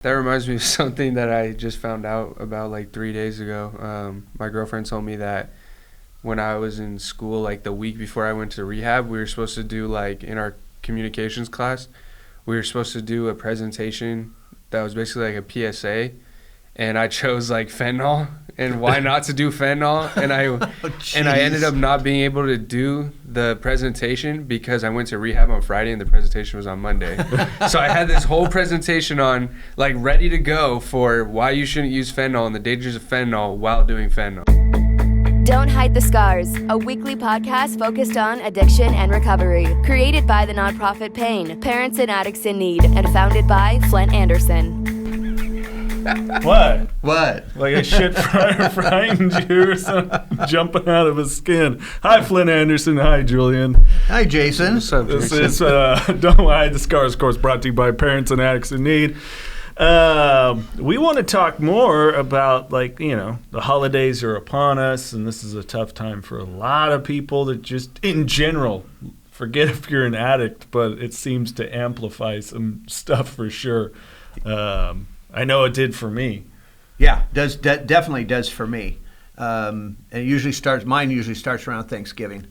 That reminds me of something that I just found out about like 3 days ago. My girlfriend told me that when I was in school, like the week before I went to rehab, we were supposed to do like in our communications class, we were supposed to do a presentation that was basically like a PSA, and I chose like fentanyl and why not to do fentanyl, and I ended up not being able to do the presentation because I went to rehab on Friday and the presentation was on Monday. So I had this whole presentation on like ready to go for why you shouldn't use fentanyl and the dangers of fentanyl while doing fentanyl. Don't Hide the Scars, a weekly podcast focused on addiction and recovery. Created by the nonprofit PAIN, Parents and Addicts in Need, and founded by Flindt and Andersen. What? Like a shit fryer frying Jew or something jumping out of his skin. Hi, Flindt Andersen. Hi, Julian. Hi, Jason. What's up, This Jason? is Don't Hide the Scars, of course, brought to you by Parents and Addicts in Need. We want to talk more about, like, you know, the holidays are upon us, and this is a tough time for a lot of people that just, in general, forget if you're an addict, but it seems to amplify some stuff for sure. I know it did for me. Yeah, definitely does for me. And mine usually starts around Thanksgiving.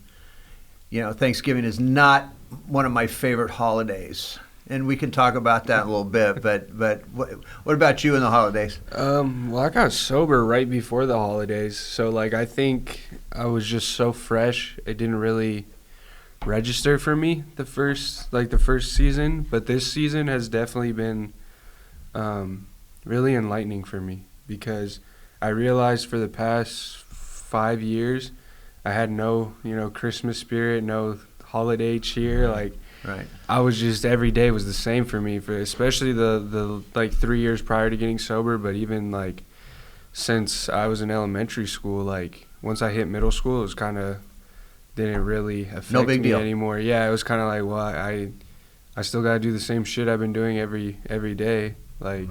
You know, Thanksgiving is not one of my favorite holidays. And we can talk about that a little bit, but what about you in the holidays? Well, I got sober right before the holidays, so like I think I was just so fresh, it didn't really register for me the first season, but this season has definitely been really enlightening for me because I realized for the past 5 years I had no, Christmas spirit, no holiday cheer. Like, right. I was just, every day was the same for me, especially the like 3 years prior to getting sober, but even like since I was in elementary school, like once I hit middle school, it was kind of didn't really affect me anymore. Yeah, it was kind of like, well, I still got to do the same shit I've been doing every day. Like,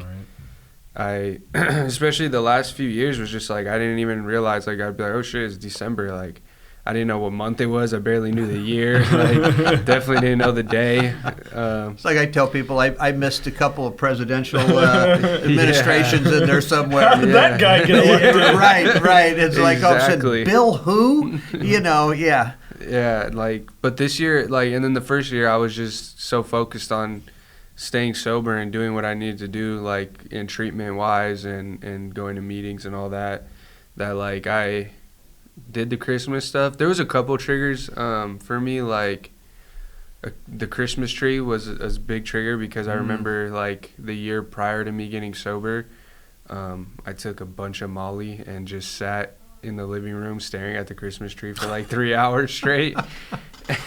right. Especially the last few years was just like, I didn't even realize, like, I'd be like, oh shit, it's December. Like, I didn't know what month it was. I barely knew the year. Like, definitely didn't know the day. It's like I tell people, I missed a couple of presidential administrations in there somewhere. How did that guy get elected? Right. It's like, all of a sudden, Bill who? Yeah. Yeah, like, but this year, like, and then the first year, I was just so focused on staying sober and doing what I needed to do, like, in treatment-wise and going to meetings and all that, like, I did the Christmas stuff. There was a couple triggers for me, like, the Christmas tree was a big trigger because I remember, like, the year prior to me getting sober, I took a bunch of Molly and just sat in the living room staring at the Christmas tree for like 3 hours straight.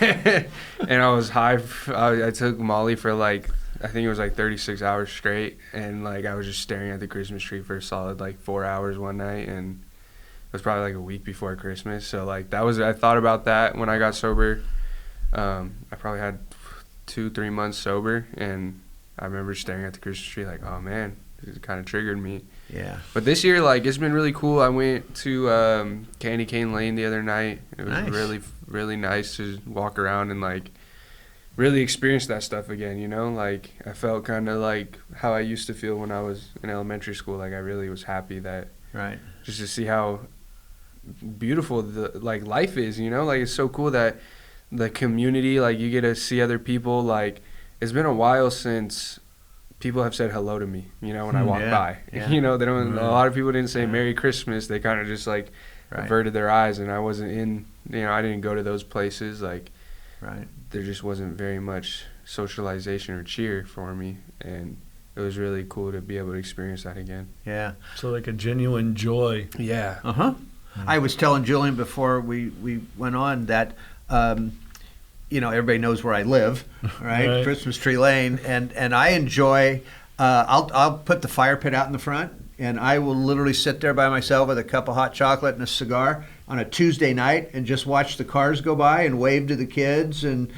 And I was high. I took Molly for like, I think it was like 36 hours straight, and like I was just staring at the Christmas tree for a solid like 4 hours one night, and it was probably like a week before Christmas. So like I thought about that when I got sober. I probably had 2-3 months sober, and I remember staring at the Christmas tree like, oh man, it kind of triggered me. Yeah. But this year, like, it's been really cool. I went to Candy Cane Lane the other night. It was really, really nice to walk around and like really experience that stuff again, Like, I felt kind of like how I used to feel when I was in elementary school. Like, I really was happy that, right, just to see how beautiful like life is, Like, it's so cool that the community, like, you get to see other people. Like, it's been a while since people have said hello to me, when I walk by. Yeah. They don't. A lot of people didn't say Merry Christmas. They kind of just like averted their eyes, and I wasn't in. I didn't go to those places. Like, right. There just wasn't very much socialization or cheer for me, and it was really cool to be able to experience that again. Yeah. So like a genuine joy. Yeah. I was telling Julian before we went on that. Everybody knows where I live, right? Christmas Tree Lane, and I enjoy. I'll put the fire pit out in the front, and I will literally sit there by myself with a cup of hot chocolate and a cigar on a Tuesday night and just watch the cars go by and wave to the kids and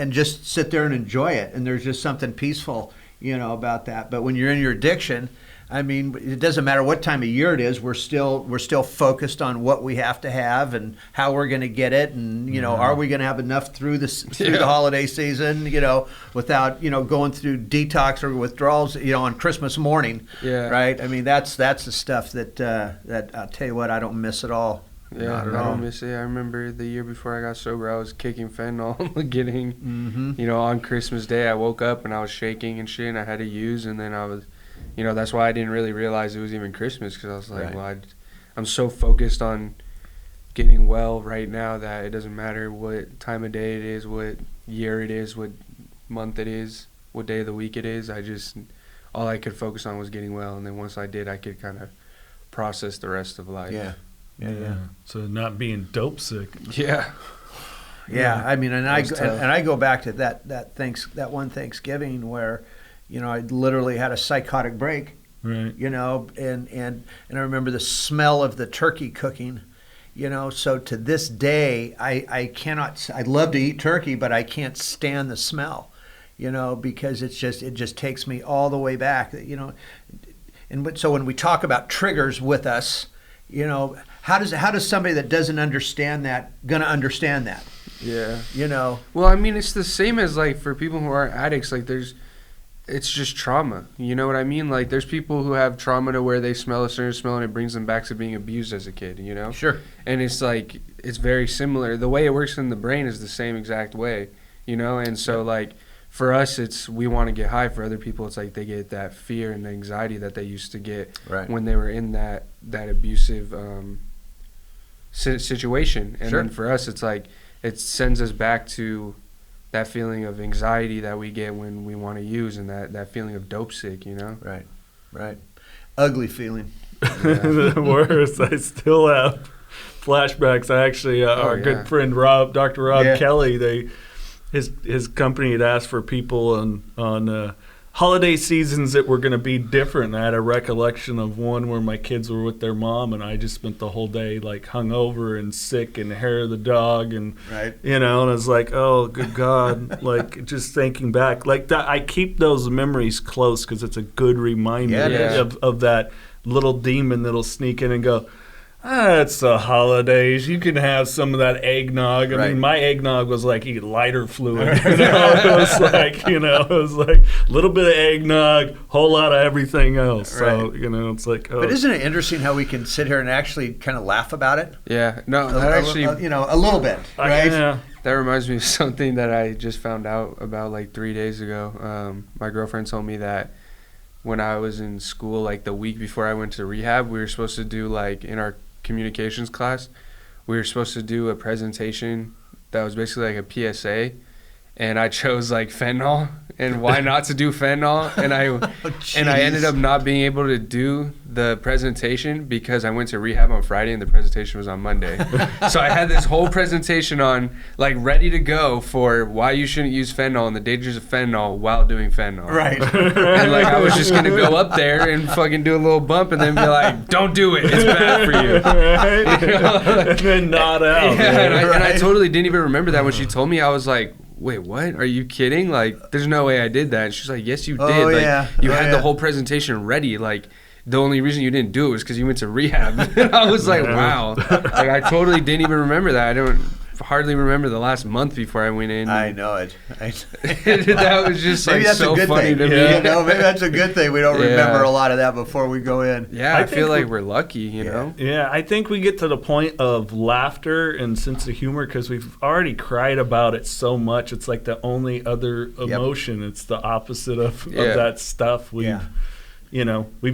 just sit there and enjoy it. And there's just something peaceful about that. But when you're in your addiction, I mean, it doesn't matter what time of year it is. We're still focused on what we have to have and how we're going to get it, and are we going to have enough through the holiday season? Without going through detox or withdrawals. On Christmas morning. Yeah. Right. I mean, that's the stuff that I'll tell you what, I don't miss at all. Yeah, Not at I all. don't miss it. I remember the year before I got sober, I was kicking fentanyl, getting, on Christmas Day, I woke up and I was shaking and shit, and I had to use, and then I was, that's why I didn't really realize it was even Christmas, because I was like, Right. well, I'm so focused on getting well right now that it doesn't matter what time of day it is, what year it is, what month it is, what day of the week it is. All I could focus on was getting well, and then once I did, I could kind of process the rest of life. Yeah. So not being dope sick. Yeah. Yeah, I mean, and I That was tough. and I go back to that one Thanksgiving where, I literally had a psychotic break. Right. And I remember the smell of the turkey cooking. So to this day, I cannot. I love to eat turkey, but I can't stand the smell. Because it just takes me all the way back. And so when we talk about triggers with us, how does somebody that doesn't understand that gonna understand that? Yeah. Well, I mean, it's the same as, like, for people who aren't addicts, like, it's just trauma. You know what I mean? Like, there's people who have trauma to where they smell a certain smell and it brings them back to being abused as a kid, Sure. And it's like, it's very similar. The way it works in the brain is the same exact way, and so, like, for us, we want to get high. For other people, it's like they get that fear and anxiety that they used to get when they were in that abusive situation. And Sure. then for us, it's like it sends us back to that feeling of anxiety that we get when we want to use, and that feeling of dope sick, Right. Ugly feeling. The worst. I still have flashbacks. I actually, our good friend Dr. Rob Kelly, his company had asked for people on holiday seasons that were going to be different. I had a recollection of one where my kids were with their mom, and I just spent the whole day like hungover and sick and hair of the dog, and and I was like, oh good God, like just thinking back like that. I keep those memories close because it's a good reminder of that little demon that'll sneak in and go, it's the holidays. You can have some of that eggnog. I mean, my eggnog was like eat lighter fluid. It was like a little bit of eggnog, whole lot of everything else. So, it's like. Oh. But isn't it interesting how we can sit here and actually kind of laugh about it? Yeah. No, that actually. A little bit, right? That reminds me of something that I just found out about like 3 days ago. My girlfriend told me that when I was in school, like the week before I went to rehab, we were supposed to do like in our communications class, we were supposed to do a presentation that was basically like a PSA, and I chose like fentanyl and why not to do fentanyl, and I ended up not being able to do the presentation because I went to rehab on Friday and the presentation was on Monday. So I had this whole presentation on like ready to go for why you shouldn't use fentanyl and the dangers of fentanyl while doing fentanyl. Right. And like I was just gonna go up there and fucking do a little bump and then be like, don't do it, it's bad for you. And then nod out. Yeah, and I totally didn't even remember that when she told me. I was like, wait, what? Are you kidding? Like, there's no way I did that. And she's like, yes, you did. You had the whole presentation ready. Like, the only reason you didn't do it was because you went to rehab. And I was like, wow. Like, I totally didn't even remember that. I don't hardly remember the last month before I went in. I know it. That was just maybe like that's so a good funny thing. to me. Maybe that's a good thing. We don't remember a lot of that before we go in. Yeah, I feel like we're lucky, you know? Yeah, I think we get to the point of laughter and sense of humor because we've already cried about it so much. It's like the only other emotion. It's the opposite of that stuff. We've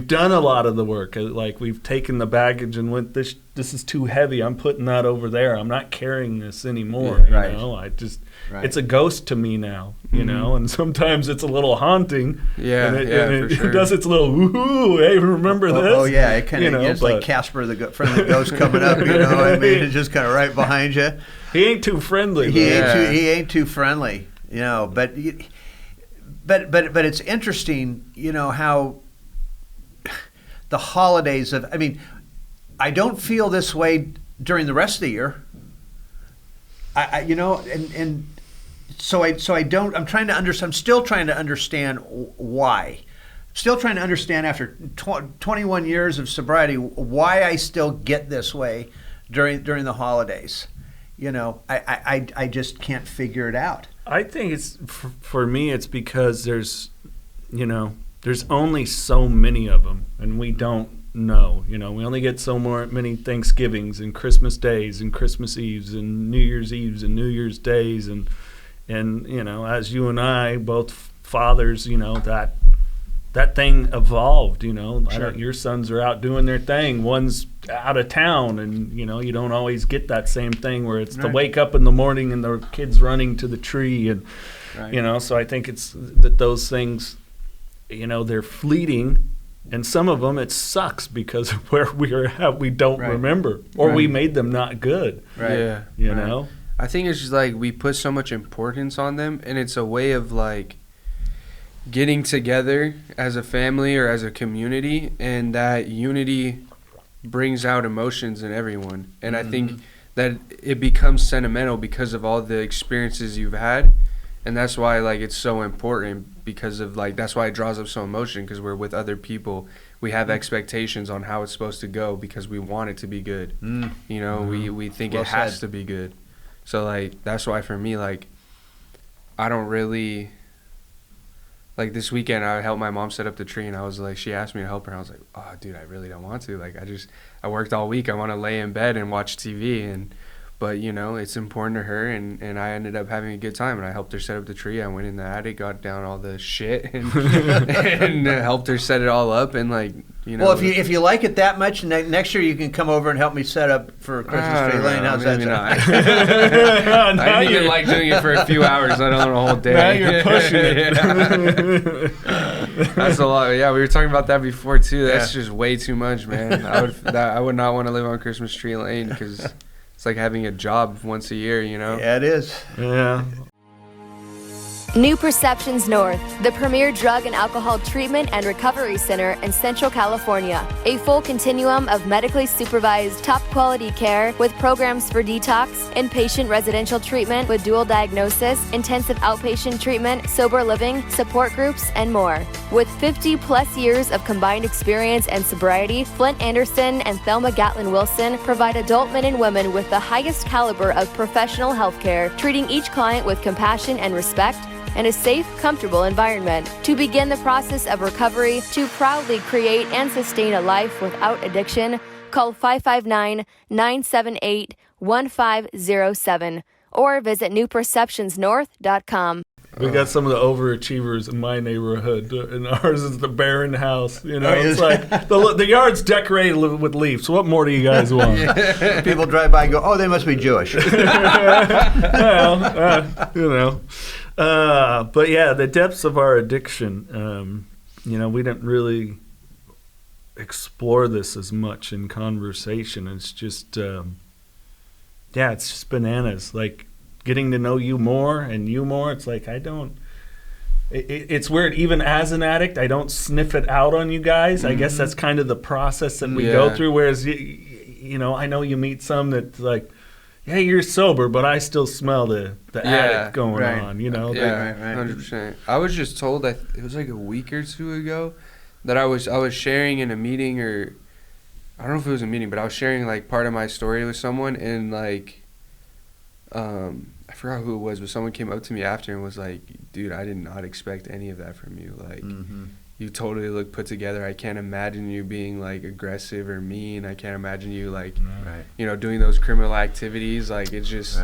done a lot of the work. Like we've taken the baggage and went, this is too heavy. I'm putting that over there. I'm not carrying this anymore. It's a ghost to me now, you know, and sometimes it's a little haunting. Yeah, and for sure. It does its little, ooh, hey, remember this? Oh, yeah, it kind of gets like Casper from the ghost coming up, I mean, it's just kind of right behind you. He ain't too friendly. He ain't too friendly, but it's interesting, how the holidays I don't feel this way during the rest of the year. And so I don't. I'm trying to understand. I'm still trying to understand why. Still trying to understand after 21 years of sobriety why I still get this way during the holidays. You know, I just can't figure it out. I think it's for me. It's because there's only so many of them, and we don't know. You know, we only get so many Thanksgivings and Christmas days and Christmas Eves and New Year's Eves and New Year's days, and you know, as you and I both fathers, you know, that thing evolved, you know. Sure. Your sons are out doing their thing. One's out of town, and, you know, you don't always get that same thing where it's the wake up in the morning and the kids running to the tree. And, you know, so I think it's that those things, you know, they're fleeting. And some of them, it sucks because of where we are at, we don't remember. Or we made them not good. Right. Yeah. You know? I think it's just like we put so much importance on them, and it's a way of like getting together as a family or as a community, and that unity brings out emotions in everyone. And I think that it becomes sentimental because of all the experiences you've had, and that's why like it's so important, because of like that's why it draws up so emotion, because we're with other people. We have expectations on how it's supposed to go because we want it to be good. You know, we think it has to be good. So like that's why for me, like I don't really. Like this weekend, I helped my mom set up the tree, and I was like, she asked me to help her, and I was like, oh, dude, I really don't want to. Like, I worked all week. I want to lay in bed and watch TV, but you know, it's important to her, and I ended up having a good time, and I helped her set up the tree. I went in the attic, got down all the shit, and helped her set it all up, and like, you know. Well, if you like it that much, next year you can come over and help me set up for Christmas Tree Lane. How's that sound? I didn't even like doing it for a few hours. I don't know, a whole day. Now you're pushing it. That's a lot. Yeah, we were talking about that before too. That's just way too much, man. I would not want to live on Christmas Tree Lane because it's like having a job once a year, you know? Yeah, it is. Yeah. New Perceptions North, the premier drug and alcohol treatment and recovery center in Central California. A full continuum of medically supervised, top-quality care with programs for detox, inpatient residential treatment with dual diagnosis, intensive outpatient treatment, sober living, support groups, and more. With 50-plus years of combined experience and sobriety, Flindt Andersen and Thelma Gatlin Wilson provide adult men and women with the highest caliber of professional health care, treating each client with compassion and respect, and a safe, comfortable environment to begin the process of recovery. To proudly create and sustain a life without addiction, call 559-978-1507 or visit newperceptionsnorth.com. We got some of the overachievers in my neighborhood, and ours is the barren house. You know, it's like the yard's decorated with leaves. What more do you guys want? People drive by and go, oh, they must be Jewish. Well, you know. But yeah, the depths of our addiction, you know, we didn't really explore this as much in conversation. It's just, it's just bananas. Like, getting to know you more and you more, it's like it's weird. Even as an addict, I don't sniff it out on you guys. I guess that's kind of the process that we go through. Whereas, you know, I know you meet some that's like, yeah, you're sober, but I still smell the addict going on, you know? Yeah, 100%. I was just told that it was like a week or two ago that I was sharing in a meeting, or I don't know if it was a meeting, but I was sharing like part of my story with someone, and like, I forgot who it was, but someone came up to me after and was like, dude, I did not expect any of that from you. Like, you totally look put together. I can't imagine you being like aggressive or mean. I can't imagine you like, you know, doing those criminal activities. Like, it's just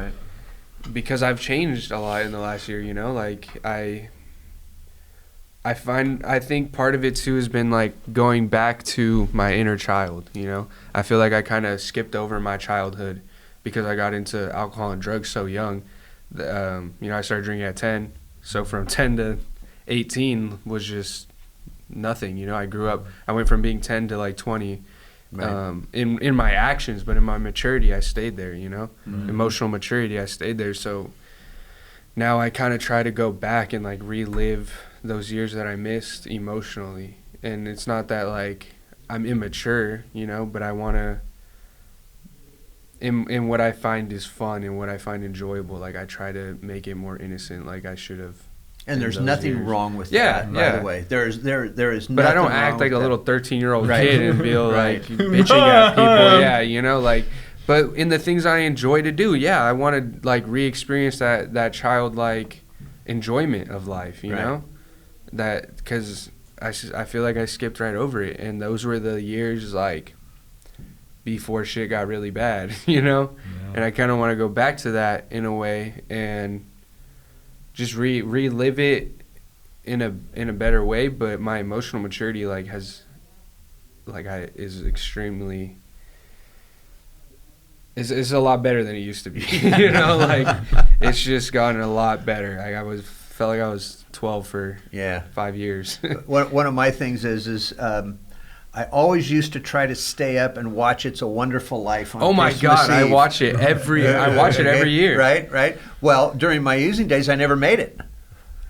because I've changed a lot in the last year, you know, like I think part of it too has been like going back to my inner child, you know. I feel like I kind of skipped over my childhood because I got into alcohol and drugs so young. You know, I started drinking at 10. So from 10 to 18 was just nothing, you know. I grew up, I went from being 10 to like 20 in my actions, but in my maturity, I stayed there, you know. Emotional maturity, I stayed there. So now I kind of try to go back and like relive those years that I missed emotionally. And it's not that like I'm immature, you know, but I want to in what I find is fun and what I find enjoyable, like I try to make it more innocent, like I should have. And there's nothing wrong with Yeah, that, by yeah. the way. There is nothing But I don't wrong act like with a little that. 13-year-old Right. kid and be Right. like bitching at people. Yeah, you know, like. But in the things I enjoy to do, yeah, I want to like re-experience that childlike enjoyment of life. You Right. know, that because I feel like I skipped right over it, and those were the years like before shit got really bad. You know, and I kind of want to go back to that in a way and just relive it in a better way. But my emotional maturity like is extremely. It's a lot better than it used to be. You know, like it's just gotten a lot better. Like felt like I was 12 for 5 years. One of my things is I always used to try to stay up and watch It's a Wonderful Life on Oh my Christmas God, I Eve. watch it every year. Right. Well, during my using days, I never made it.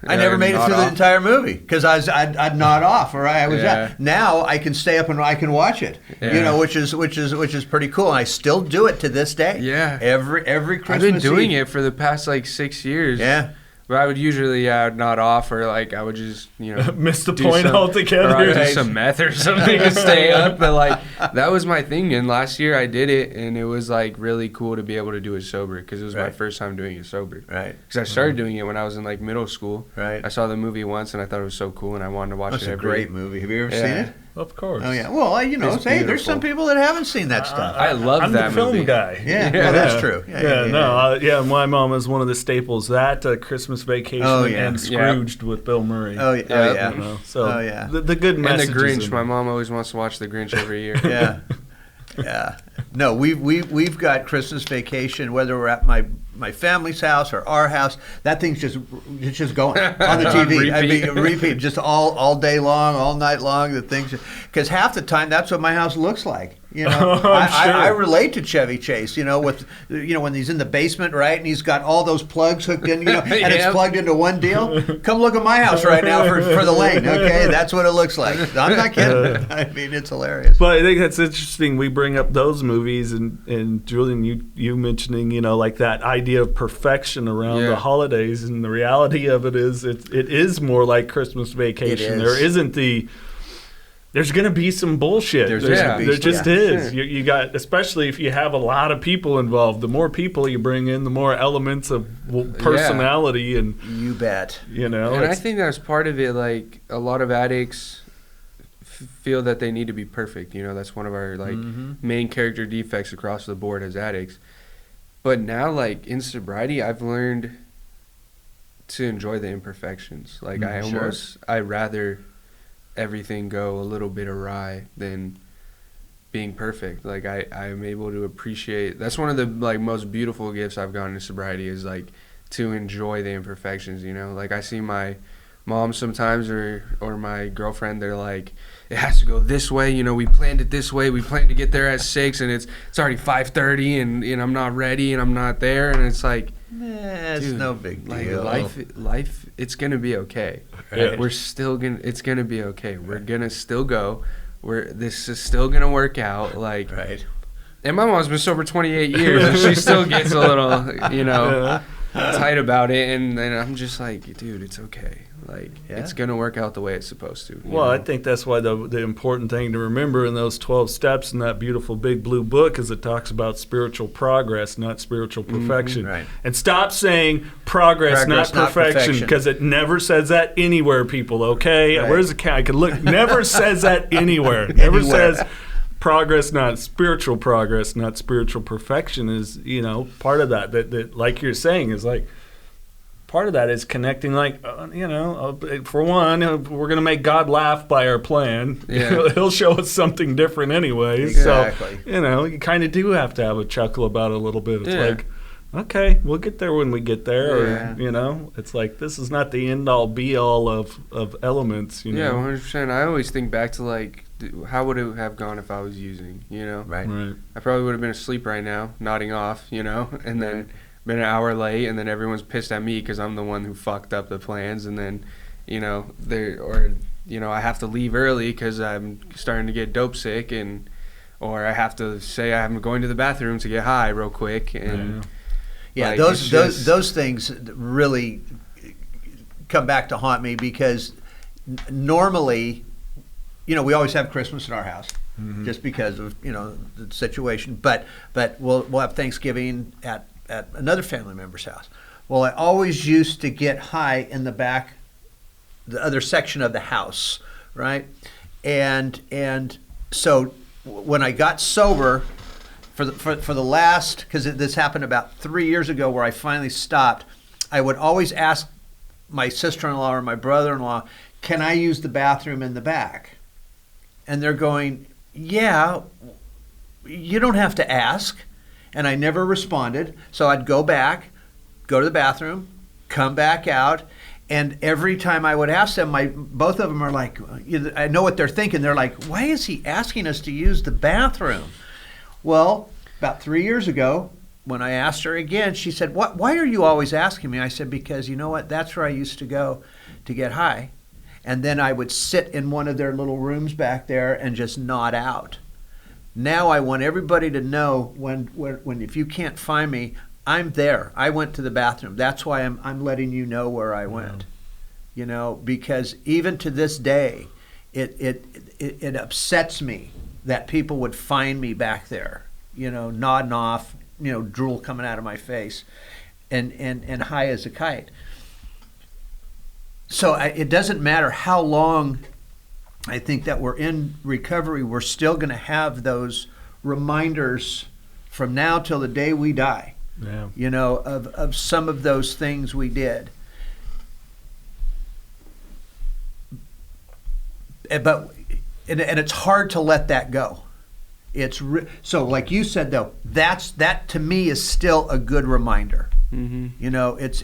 I Yeah, never made it nod through the off. entire movie because I'd nod off or I was Yeah. Now I can stay up and I can watch it. Yeah. You know, which is pretty cool. And I still do it to this day. Yeah. Every Christmas I've been doing Eve. it for the past like 6 years. Yeah. But I would usually I'd nod off or like I would just Miss the do point some- altogether. Or I'd do Right. some meth or something to stay up. But like that was my thing. And last year I did it, and it was like really cool to be able to do it sober because it was my Right. first time doing it sober. Right. Because I started doing it when I was in like middle school. Right. I saw the movie once and I thought it was so cool, and I wanted to watch That's it a every. great movie. Have you ever Yeah. seen it? Of course. Oh yeah. Well, you know, It's hey, there's some beautiful. people that haven't seen that stuff. I love I'm that the film movie. guy. Yeah, well, that's true. My mom is one of the staples. That Christmas Vacation Oh, yeah. and Scrooged with Bill Murray. Oh, yeah. Oh, yeah. You know, so Oh, yeah. the good And message. The Grinch. My mom always wants to watch The Grinch every year. Yeah. Yeah. No, we've got Christmas Vacation, whether we're at my family's house or our house. That thing's just going on the TV. I mean, repeat just all day long, all night long. The things, because half the time that's what my house looks like. You know, I relate to Chevy Chase. You know, when he's in the basement, right, and he's got all those plugs hooked in. You know, and it's plugged into one deal. Come look at my house right now for the lane. Okay, that's what it looks like. I'm not kidding. I mean, it's hilarious. But I think that's interesting. We bring up those movies, and Julian, you mentioning, you know, like that idea of perfection around the holidays, and the reality of it is it is more like Christmas Vacation. There isn't there's going to be some bullshit. There just is. Sure. You got, especially if you have a lot of people involved. The more people you bring in, the more elements of personality, and you bet. You know, and I think that's part of it. Like a lot of addicts feel that they need to be perfect. You know, that's one of our like main character defects across the board as addicts. But now, like in sobriety, I've learned to enjoy the imperfections. Like I rather everything go a little bit awry than being perfect. Like I'm able to appreciate. That's one of the like most beautiful gifts I've gotten in sobriety is like to enjoy the imperfections. You know, like I see my mom sometimes or my girlfriend. They're like, it has to go this way. You know, we planned it this way. We planned to get there at 6, and it's already 5:30, and I'm not ready, and I'm not there, and it's like. It's no big deal. Like life, it's gonna be okay. Right. We're still gonna. It's gonna be okay. We're gonna still go. This is still gonna work out. Like, right. And my mom's been sober 28 years, and she still gets a little, you know, tight about it. And I'm just like, dude, it's okay. Like, it's gonna work out the way it's supposed to. Well, I think that's why the important thing to remember in those 12 steps in that beautiful big blue book is it talks about spiritual progress, not spiritual perfection. Right. And stop saying progress not perfection, because it never says that anywhere, people, okay? Right. Where's the cat? I could look. Never says that anywhere. Never says progress, not spiritual progress, not spiritual perfection is, you know, part of that like you're saying, is like, part of that is connecting, like, you know, for one, we're going to make God laugh by our plan. Yeah. He'll show us something different anyway. Exactly. So, you know, you kind of do have to have a chuckle about it a little bit. It's like, okay, we'll get there when we get there. Yeah. Or, you know, it's like, this is not the end-all, be-all of elements, you know. Yeah, 100%. I always think back to, like, how would it have gone if I was using, you know? Right. I probably would have been asleep right now, nodding off, you know, and then been an hour late, and then everyone's pissed at me because I'm the one who fucked up the plans, and then, you know, I have to leave early because I'm starting to get dope sick, and or I have to say I'm going to the bathroom to get high real quick. And yeah, like, those things really come back to haunt me, because normally, you know, we always have Christmas at our house. Just because of, you know, the situation, but we'll have Thanksgiving at another family member's house. Well, I always used to get high in the back, the other section of the house, right? And so when I got sober for the last, because this happened about 3 years ago, where I finally stopped, I would always ask my sister-in-law or my brother-in-law, "Can I use the bathroom in the back?" And they're going, "Yeah, you don't have to ask." And I never responded. So I'd go back, go to the bathroom, come back out. And every time I would ask them, both of them are like, I know what they're thinking. They're like, "Why is he asking us to use the bathroom?" Well, about 3 years ago, when I asked her again, she said, "Why are you always asking me?" I said, "Because you know what? That's where I used to go to get high. And then I would sit in one of their little rooms back there and just nod out. Now I want everybody to know when if you can't find me, I'm there. I went to the bathroom. That's why I'm letting you know where I went." You know, because even to this day, it upsets me that people would find me back there, you know, nodding off, you know, drool coming out of my face, and high as a kite. So it doesn't matter how long I think that we're in recovery, we're still going to have those reminders from now till the day we die, you know, of some of those things we did. But it's hard to let that go. So like you said, though, that to me is still a good reminder. You know, it's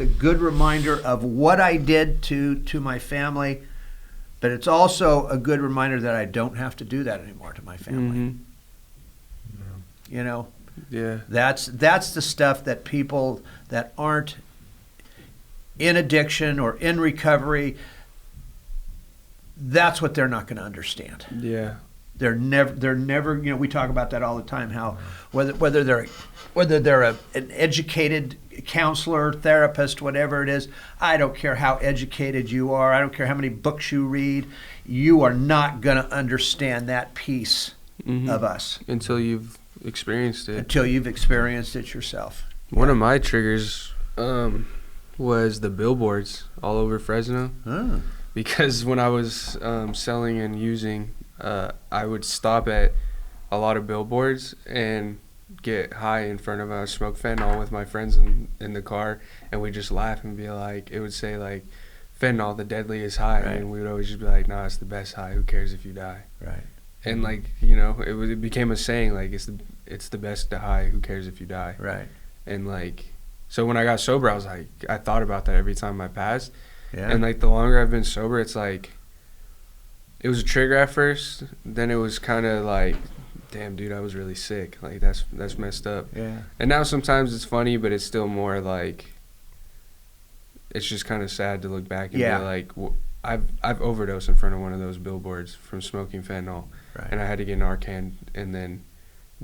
a good reminder of what I did to my family, but it's also a good reminder that I don't have to do that anymore to my family. You know, that's the stuff that people that aren't in addiction or in recovery, that's what they're not going to understand. They're never, you know, we talk about that all the time, how whether they're an educated counselor, therapist, whatever it is, I don't care how educated you are, I don't care how many books you read, you are not going to understand that piece of us. Until you've experienced it. Until you've experienced it yourself. One of my triggers was the billboards all over Fresno. Because when I was selling and using, I would stop at a lot of billboards and get high in front of a smoke fentanyl with my friends in the car, and we'd just laugh and be like, it would say like, "Fentanyl, the deadliest high," and we would always just be like, "No, it's the best high. Who cares if you die?" And like, you know, it became a saying, like, it's the best to high. Who cares if you die? And like, so when I got sober, I was like, I thought about that every time I passed. And like, the longer I've been sober, it's like, it was a trigger at first, then it was kind of like, damn, dude, I was really sick. Like, that's messed up. And now sometimes it's funny, but it's still more like, it's just kind of sad to look back and be like, I've overdosed in front of one of those billboards from smoking fentanyl, and I had to get Narcan, and then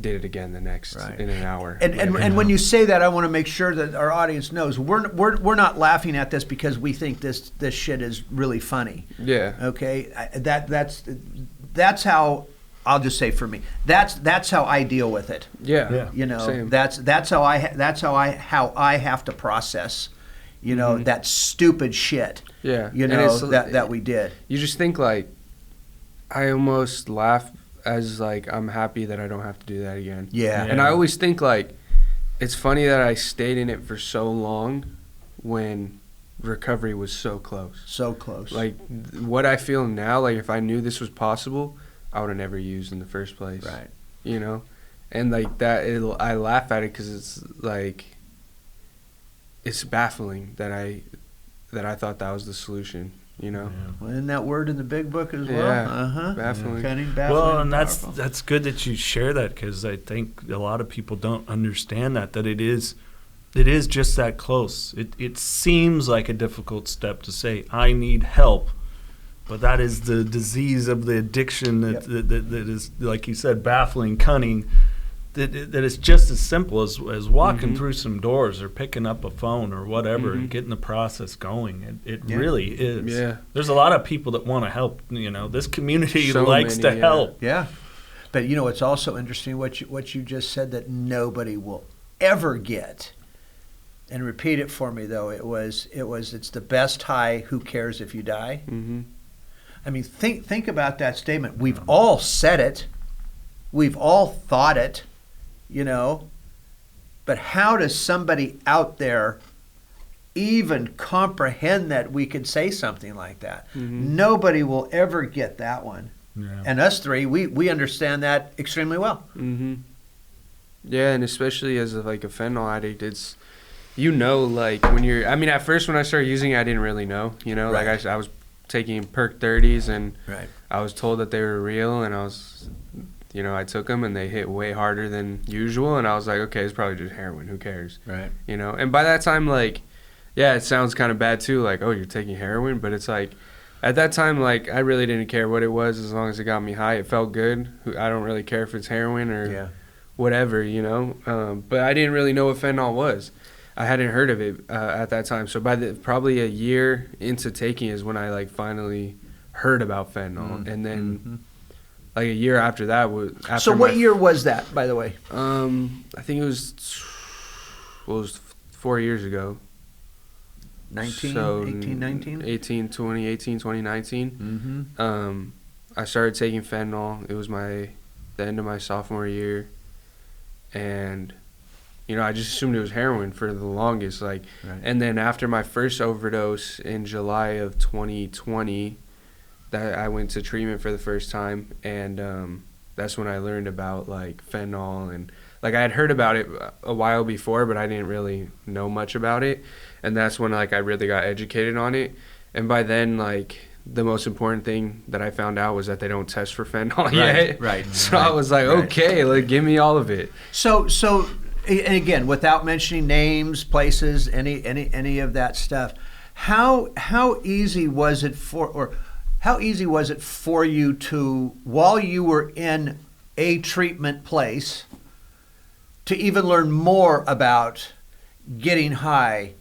did it again the next in an hour. And when you say that, I want to make sure that our audience knows we're not laughing at this because we think this shit is really funny. Okay, that's how, I'll just say for me, that's how I deal with it. You know, same. that's how I have to process, you know, that stupid shit. You know, that we did. You just think like, I almost laugh as like, I'm happy that I don't have to do that again. And I always think like, it's funny that I stayed in it for so long when recovery was so close. Like, what I feel now, like, if I knew this was possible, I would have never used in the first place. You know? And like that, I laugh at it because it's like, it's baffling that I thought that was the solution. You know, well, isn't that word in the big book as well? Baffling. Baffling. Well, and powerful. that's good that you share that, because I think a lot of people don't understand that it is just that close. It seems like a difficult step to say, I need help, But that is the disease of the addiction that is, like you said, baffling, cunning. That is just as simple as walking through some doors or picking up a phone or whatever and getting the process going. It really is. Yeah. There's a lot of people that want to help. This community So likes many, to help. Yeah. But it's also interesting what you just said, that nobody will ever get. And repeat it for me though. It's the best high. Who cares if you die? Mm-hmm. I mean, think about that statement. We've all said it. We've all thought it. But how does somebody out there even comprehend that we could say something like that? Mm-hmm. Nobody will ever get that one. Yeah. And us three, we understand that extremely well. Mm-hmm. Yeah, and especially as a fentanyl addict, it's, when you're, at first when I started using it, I didn't really know, Right. I was taking Perk 30s and Right. I was told that they were real, and I was, I took them and they hit way harder than usual, and I was like, okay, it's probably just heroin, who cares? Right. And by that time, it sounds kind of bad too, oh, you're taking heroin, but it's at that time, I really didn't care what it was as long as it got me high. It felt good. I don't really care if it's heroin or whatever, but I didn't really know what fentanyl was. I hadn't heard of it at that time. So by probably a year into taking is when I finally heard about fentanyl, and then a year after that was. So what year was that, by the way? I think it was 4 years ago. 19, So 18, 19? 2019. I started taking fentanyl. It was the end of my sophomore year, and I just assumed it was heroin for the longest. Right. And then after my first overdose in July of 2020, that I went to treatment for the first time, and that's when I learned about fentanyl, and I had heard about it a while before, but I didn't really know much about it, and that's when I really got educated on it. And by then the most important thing that I found out was that they don't test for fentanyl yet. Right. So I was like, okay, give me all of it. So and again, without mentioning names, places, any of that stuff, how easy was it for you to, while you were in a treatment place, to even learn more about getting high,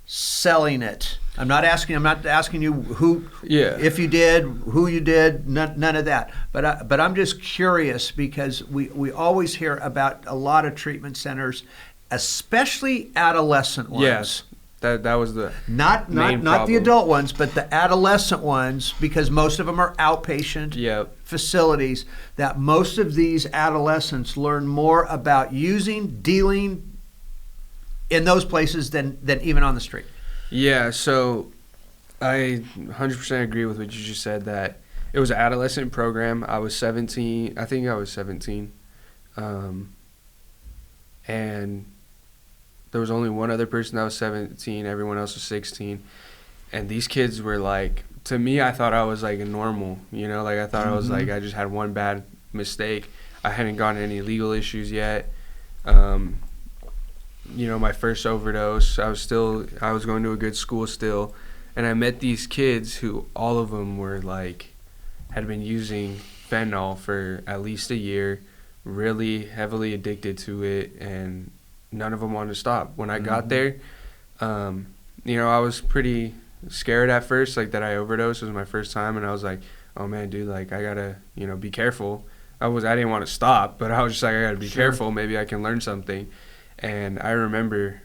selling it? I'm not asking you who, if you did, who you did, none of that. But I'm just curious, because we always hear about a lot of treatment centers, especially adolescent ones. Yes, that was the not main the problem. adult ones, but the adolescent ones, because most of them are outpatient facilities. That most of these adolescents learn more about dealing in those places than even on the street. Yeah, so I 100% agree with what you just said, that it was an adolescent program. I was 17. I think I was 17. And there was only one other person that was 17. Everyone else was 16. And these kids were to me, I thought I was a normal, I thought I was I just had one bad mistake. I hadn't gotten any legal issues yet. My first overdose, I was going to a good school still, and I met these kids who all of them were had been using fentanyl for at least a year, really heavily addicted to it, and none of them wanted to stop. When I got there, I was pretty scared at first, that I overdosed. It was my first time, and I was like, oh man, dude, I gotta, be careful. I didn't want to stop, but I was just I gotta be careful. Maybe I can learn something. And I remember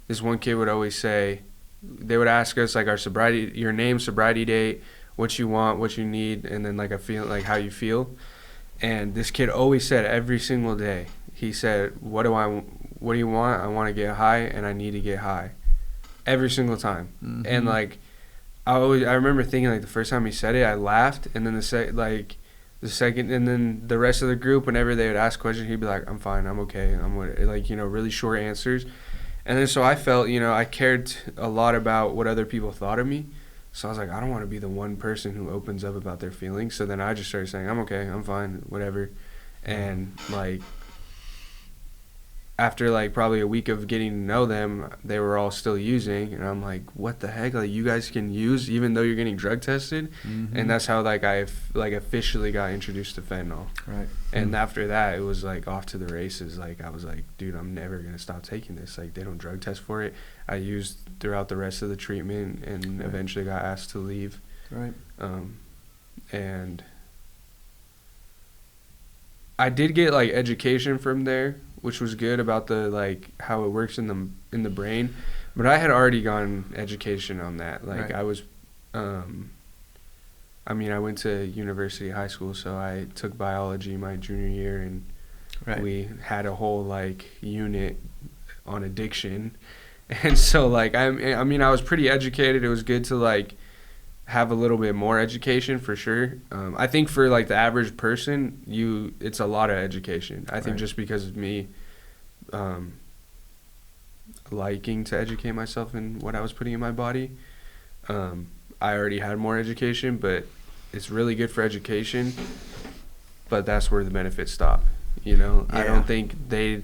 this one kid would always say, they would ask us our sobriety, your name, sobriety date, what you want, what you need, and then a feel, how you feel. And this kid always said every single day, he said, what do you want? I want to get high, and I need to get high. Every single time. And I remember thinking the first time he said it, I laughed, and then the second, and then the rest of the group, whenever they would ask questions, he'd be like, I'm fine, I'm okay, I'm with it. Really short answers. And then so I felt, I cared a lot about what other people thought of me. So I was like, I don't want to be the one person who opens up about their feelings. So then I just started saying, I'm okay, I'm fine, whatever. And after like probably a week of getting to know them, they were all still using, and I'm like, what the heck? Like, you guys can use even though you're getting drug tested, and that's how like I like officially got introduced to fentanyl. Right. And after that, it was like off to the races. Like, I was like, dude, I'm never gonna stop taking this. Like, they don't drug test for it. I used throughout the rest of the treatment, and eventually got asked to leave. Right. And I did get like education from there, which was good about the like how it works in the brain, but I had already gotten education on that. Like, I was, I mean, I went to university, high school, so I took biology my junior year, and we had a whole like unit on addiction, and so like I mean, I was pretty educated. It was good to like have a little bit more education for sure. I think for like the average person, it's a lot of education. I think just because of me liking to educate myself in what I was putting in my body, I already had more education, but it's really good for education, but that's where the benefits stop. You know, I don't think they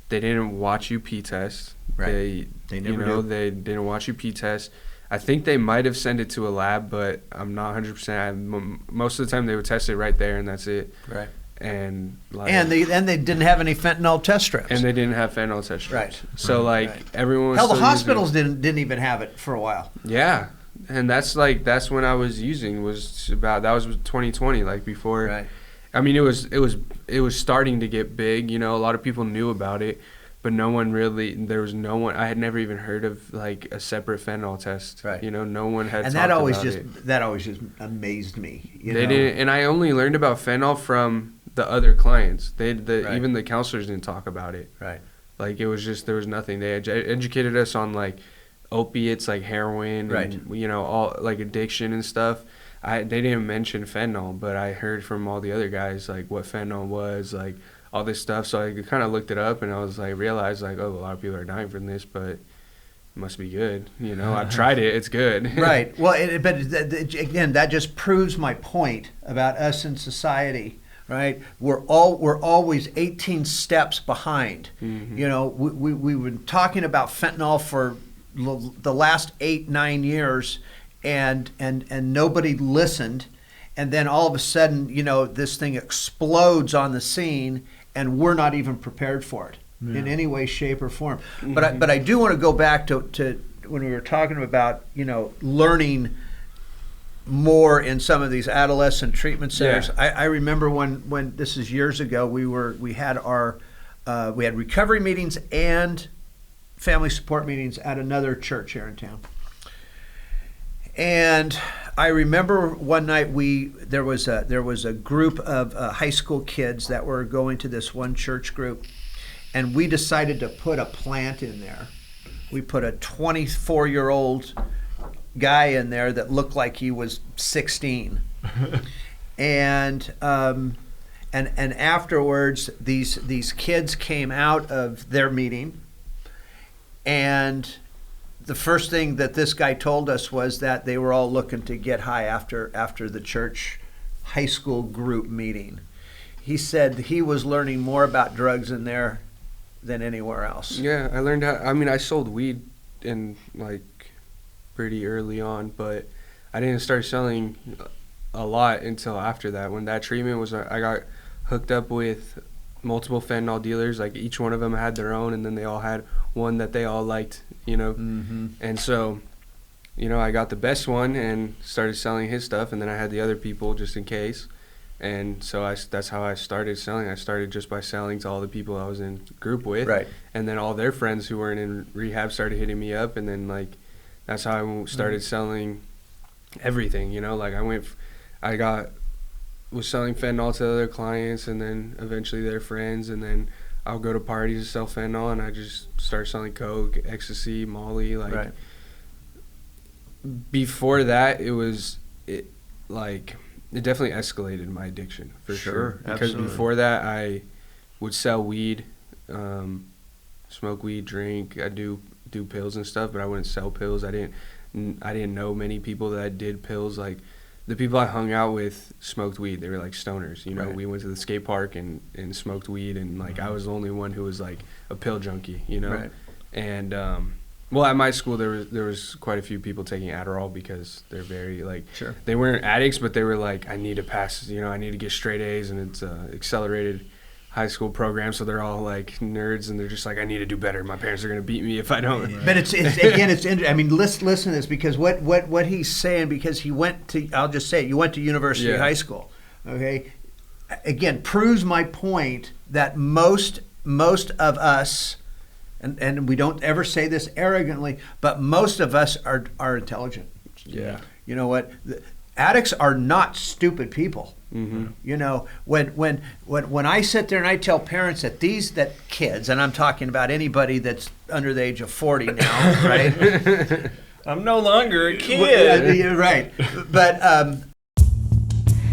didn't watch you pee test. They never they didn't watch you pee test. I think they might have sent it to a lab, but I'm not 100%. Most of the time they would test it right there, and that's it. Right. And like, they didn't have any fentanyl test strips. And they didn't have fentanyl test strips. Right. So like everyone was hell, the still hospitals didn't even have it for a while. Yeah. And that's when I was using, that was 2020, like before. Right. I mean, it was starting to get big, you know, a lot of people knew about it, but there was no one, I had never even heard of like a separate fentanyl test. Right. You know, no one had talked about it. That always just amazed me. They didn't, and I only learned about fentanyl from the other clients. Even the counselors didn't talk about it. Right. Like, it was just, there was nothing. They educated us on like opiates, like heroin, and, you know, all like addiction and stuff. They didn't mention fentanyl, but I heard from all the other guys like what fentanyl was, like all this stuff. So I kind of looked it up, and I was like, realized like, oh, a lot of people are dying from this, but it must be good. You know, I've tried it; it's good. Right. Well, but again, that just proves my point about us in society. Right, we're always 18 steps behind. Mm-hmm. You know, we've been talking about fentanyl for the last 8-9 years, and nobody listened, and then all of a sudden, you know, this thing explodes on the scene, and we're not even prepared for it in any way, shape, or form. Mm-hmm. But I do want to go back to when we were talking about, you know, learning more in some of these adolescent treatment centers. Yeah. I remember when this is years ago, we had recovery meetings and family support meetings at another church here in town. And I remember one night there was a group of high school kids that were going to this one church group, and we decided to put a plant in there. We put a 24-year-old guy in there that looked like he was 16, and afterwards these kids came out of their meeting, and the first thing that this guy told us was that they were all looking to get high after the church high school group meeting. He said he was learning more about drugs in there than anywhere else. Yeah, I learned how. I mean, I sold weed in like pretty early on, but I didn't start selling a lot until after that. When that treatment was, I got hooked up with multiple fentanyl dealers. Like, each one of them had their own, and then they all had one that they all liked, you know. Mm-hmm. And so, you know, I got the best one and started selling his stuff, and then I had the other people just in case. And so that's how I started selling. I started just by selling to all the people I was in group with. Right. And then all their friends who weren't in rehab started hitting me up, and then like that's how I started selling everything, you know. Like, was selling fentanyl to other clients, and then eventually their friends, and then I'll go to parties to sell fentanyl, and I just start selling coke, ecstasy, Molly. Like, before that, it definitely escalated my addiction for sure. Because before that, I would sell weed, smoke weed, drink. I do pills and stuff, but I wouldn't sell pills. I didn't know many people that did pills. Like, the people I hung out with smoked weed. They were like stoners, you know. Right. We went to the skate park and smoked weed, and like I was the only one who was like a pill junkie, you know. Right. And well, at my school there was quite a few people taking Adderall because they're very like Sure. they weren't addicts, but they were like, I need to pass, you know, I need to get straight A's, and it's accelerated high school program, so they're all like nerds, and they're just like, I need to do better. My parents are gonna beat me if I don't. But it's again, it's interesting. I mean, listen to this, because what he's saying, because he went to, I'll just say it, you went to University Yeah. High School, okay? Again, proves my point that most of us, and we don't ever say this arrogantly, but most of us are intelligent. Yeah. You know what? Addicts are not stupid people. Mm-hmm. You know, when I sit there and I tell parents that kids, and I'm talking about anybody that's under the age of 40 now, right? I'm no longer a kid. Well, you're right. But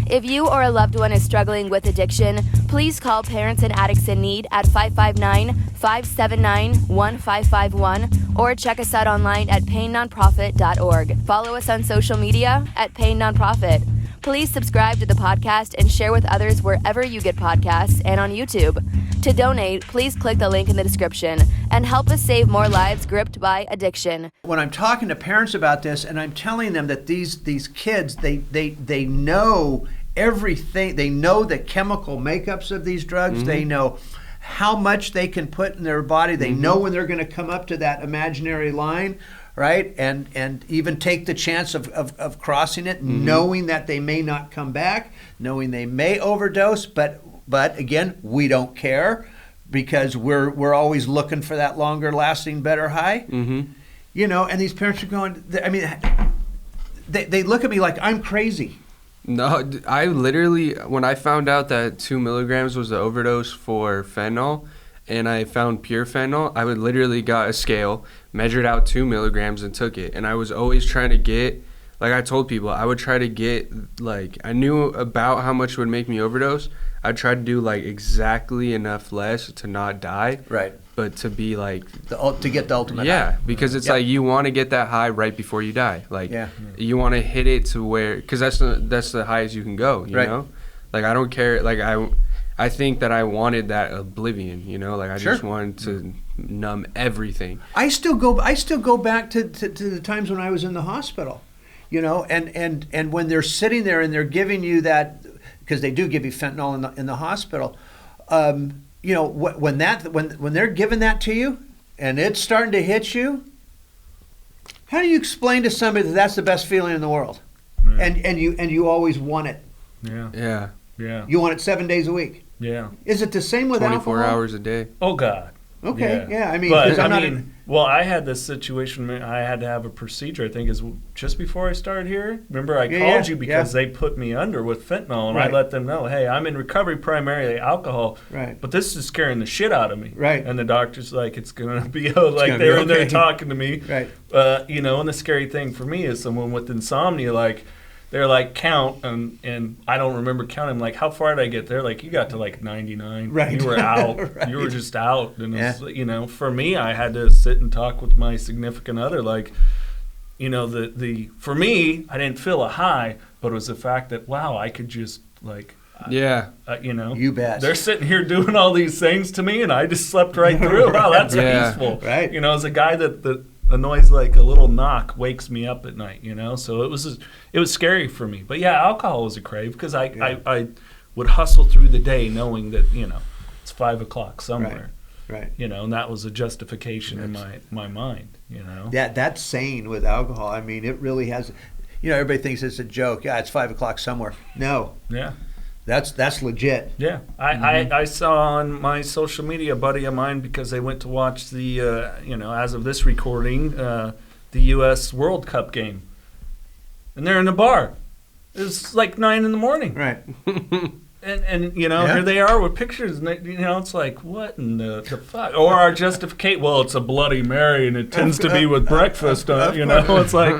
If you or a loved one is struggling with addiction, please call Parents and Addicts in Need at 559-579-1551 or check us out online at painnonprofit.org. Follow us on social media at Pain Nonprofit. Please subscribe to the podcast and share with others wherever you get podcasts and on YouTube. To donate, please click the link in the description and help us save more lives gripped by addiction. when I'm talking to parents about this, and I'm telling them that these kids, they know everything. They know the chemical makeups of these drugs. Mm-hmm. They know how much they can put in their body. They know when they're going to come up to that imaginary line, right? And even take the chance of crossing it, knowing that they may not come back, knowing they may overdose, but again, we don't care, because we're always looking for that longer lasting, better high. Mm-hmm. You know, and these parents are going, I mean, they look at me like I'm crazy. No, I literally, when I found out that 2 milligrams was the overdose for fentanyl, and I found pure fentanyl, I would literally got a scale, measured out 2 milligrams, and took it. And I was always trying to get, like I told people, I would try to get, like, I knew about how much it would make me overdose. I'd try to do, like, exactly enough less to not die. Right. But to be, like... To get the ultimate Yeah, high. because it's Yep. like you want to get that high right before you die. Like, Yeah. you want to hit it to where... Because that's the highest you can go, you Right. know? Like, I don't care. Like, I think that I wanted that oblivion, you know? Like, I Sure. just wanted to numb everything. I still go back to the times when I was in the hospital, you know, and when they're sitting there and they're giving you that, because they do give you fentanyl in the hospital, you know, when they're giving that to you and it's starting to hit you, how do you explain to somebody that that's the best feeling in the world, and you always want it? Yeah. Yeah. Yeah. You want it 7 days a week. Yeah. Is it the same with 24 alcohol? hours a day. Oh God. Okay. Yeah. I mean, 'cause but I'm I not. mean, well, I had this situation. I had to have a procedure. I think is just before I started here. Remember, I called you because they put me under with fentanyl, and Right. I let them know, hey, I'm in recovery, primarily alcohol, Right. but this is scaring the shit out of me. Right. And the doctor's like, it's gonna be like gonna they were be in there okay. talking to me. Right. You know, and the scary thing for me is someone with insomnia, like. They're like, count, and I don't remember counting. Like, how far did I get there? Like, you got to like 99. Right. You were out. Right. You were just out. And, Yeah. it's, you know, for me, I had to sit and talk with my significant other. Like, you know, for me, I didn't feel a high, but it was the fact that, wow, I could just, like, Yeah. you know. You bet. They're sitting here doing all these things to me, and I just slept right through. Wow, that's Yeah. peaceful. Right. You know, as a guy that a noise like a little knock wakes me up at night, you know. So it was scary for me. But yeah, alcohol was a crave because I would hustle through the day knowing that, you know, it's 5 o'clock somewhere. Right. You know, and that was a justification in my mind, you know. That's sane with alcohol. I mean, it really has. You know, everybody thinks it's a joke. Yeah, it's 5 o'clock somewhere. No, Yeah. that's legit. Yeah, I saw on my social media a buddy of mine because they went to watch the, you know, as of this recording, the U.S. World Cup game. And they're in a bar. It was like 9 in the morning. Right. And you know, Yeah. here they are with pictures. And they, you know, it's like, what in the fuck? Or our justification, well, it's a Bloody Mary and it tends to be with breakfast. You know, it's like,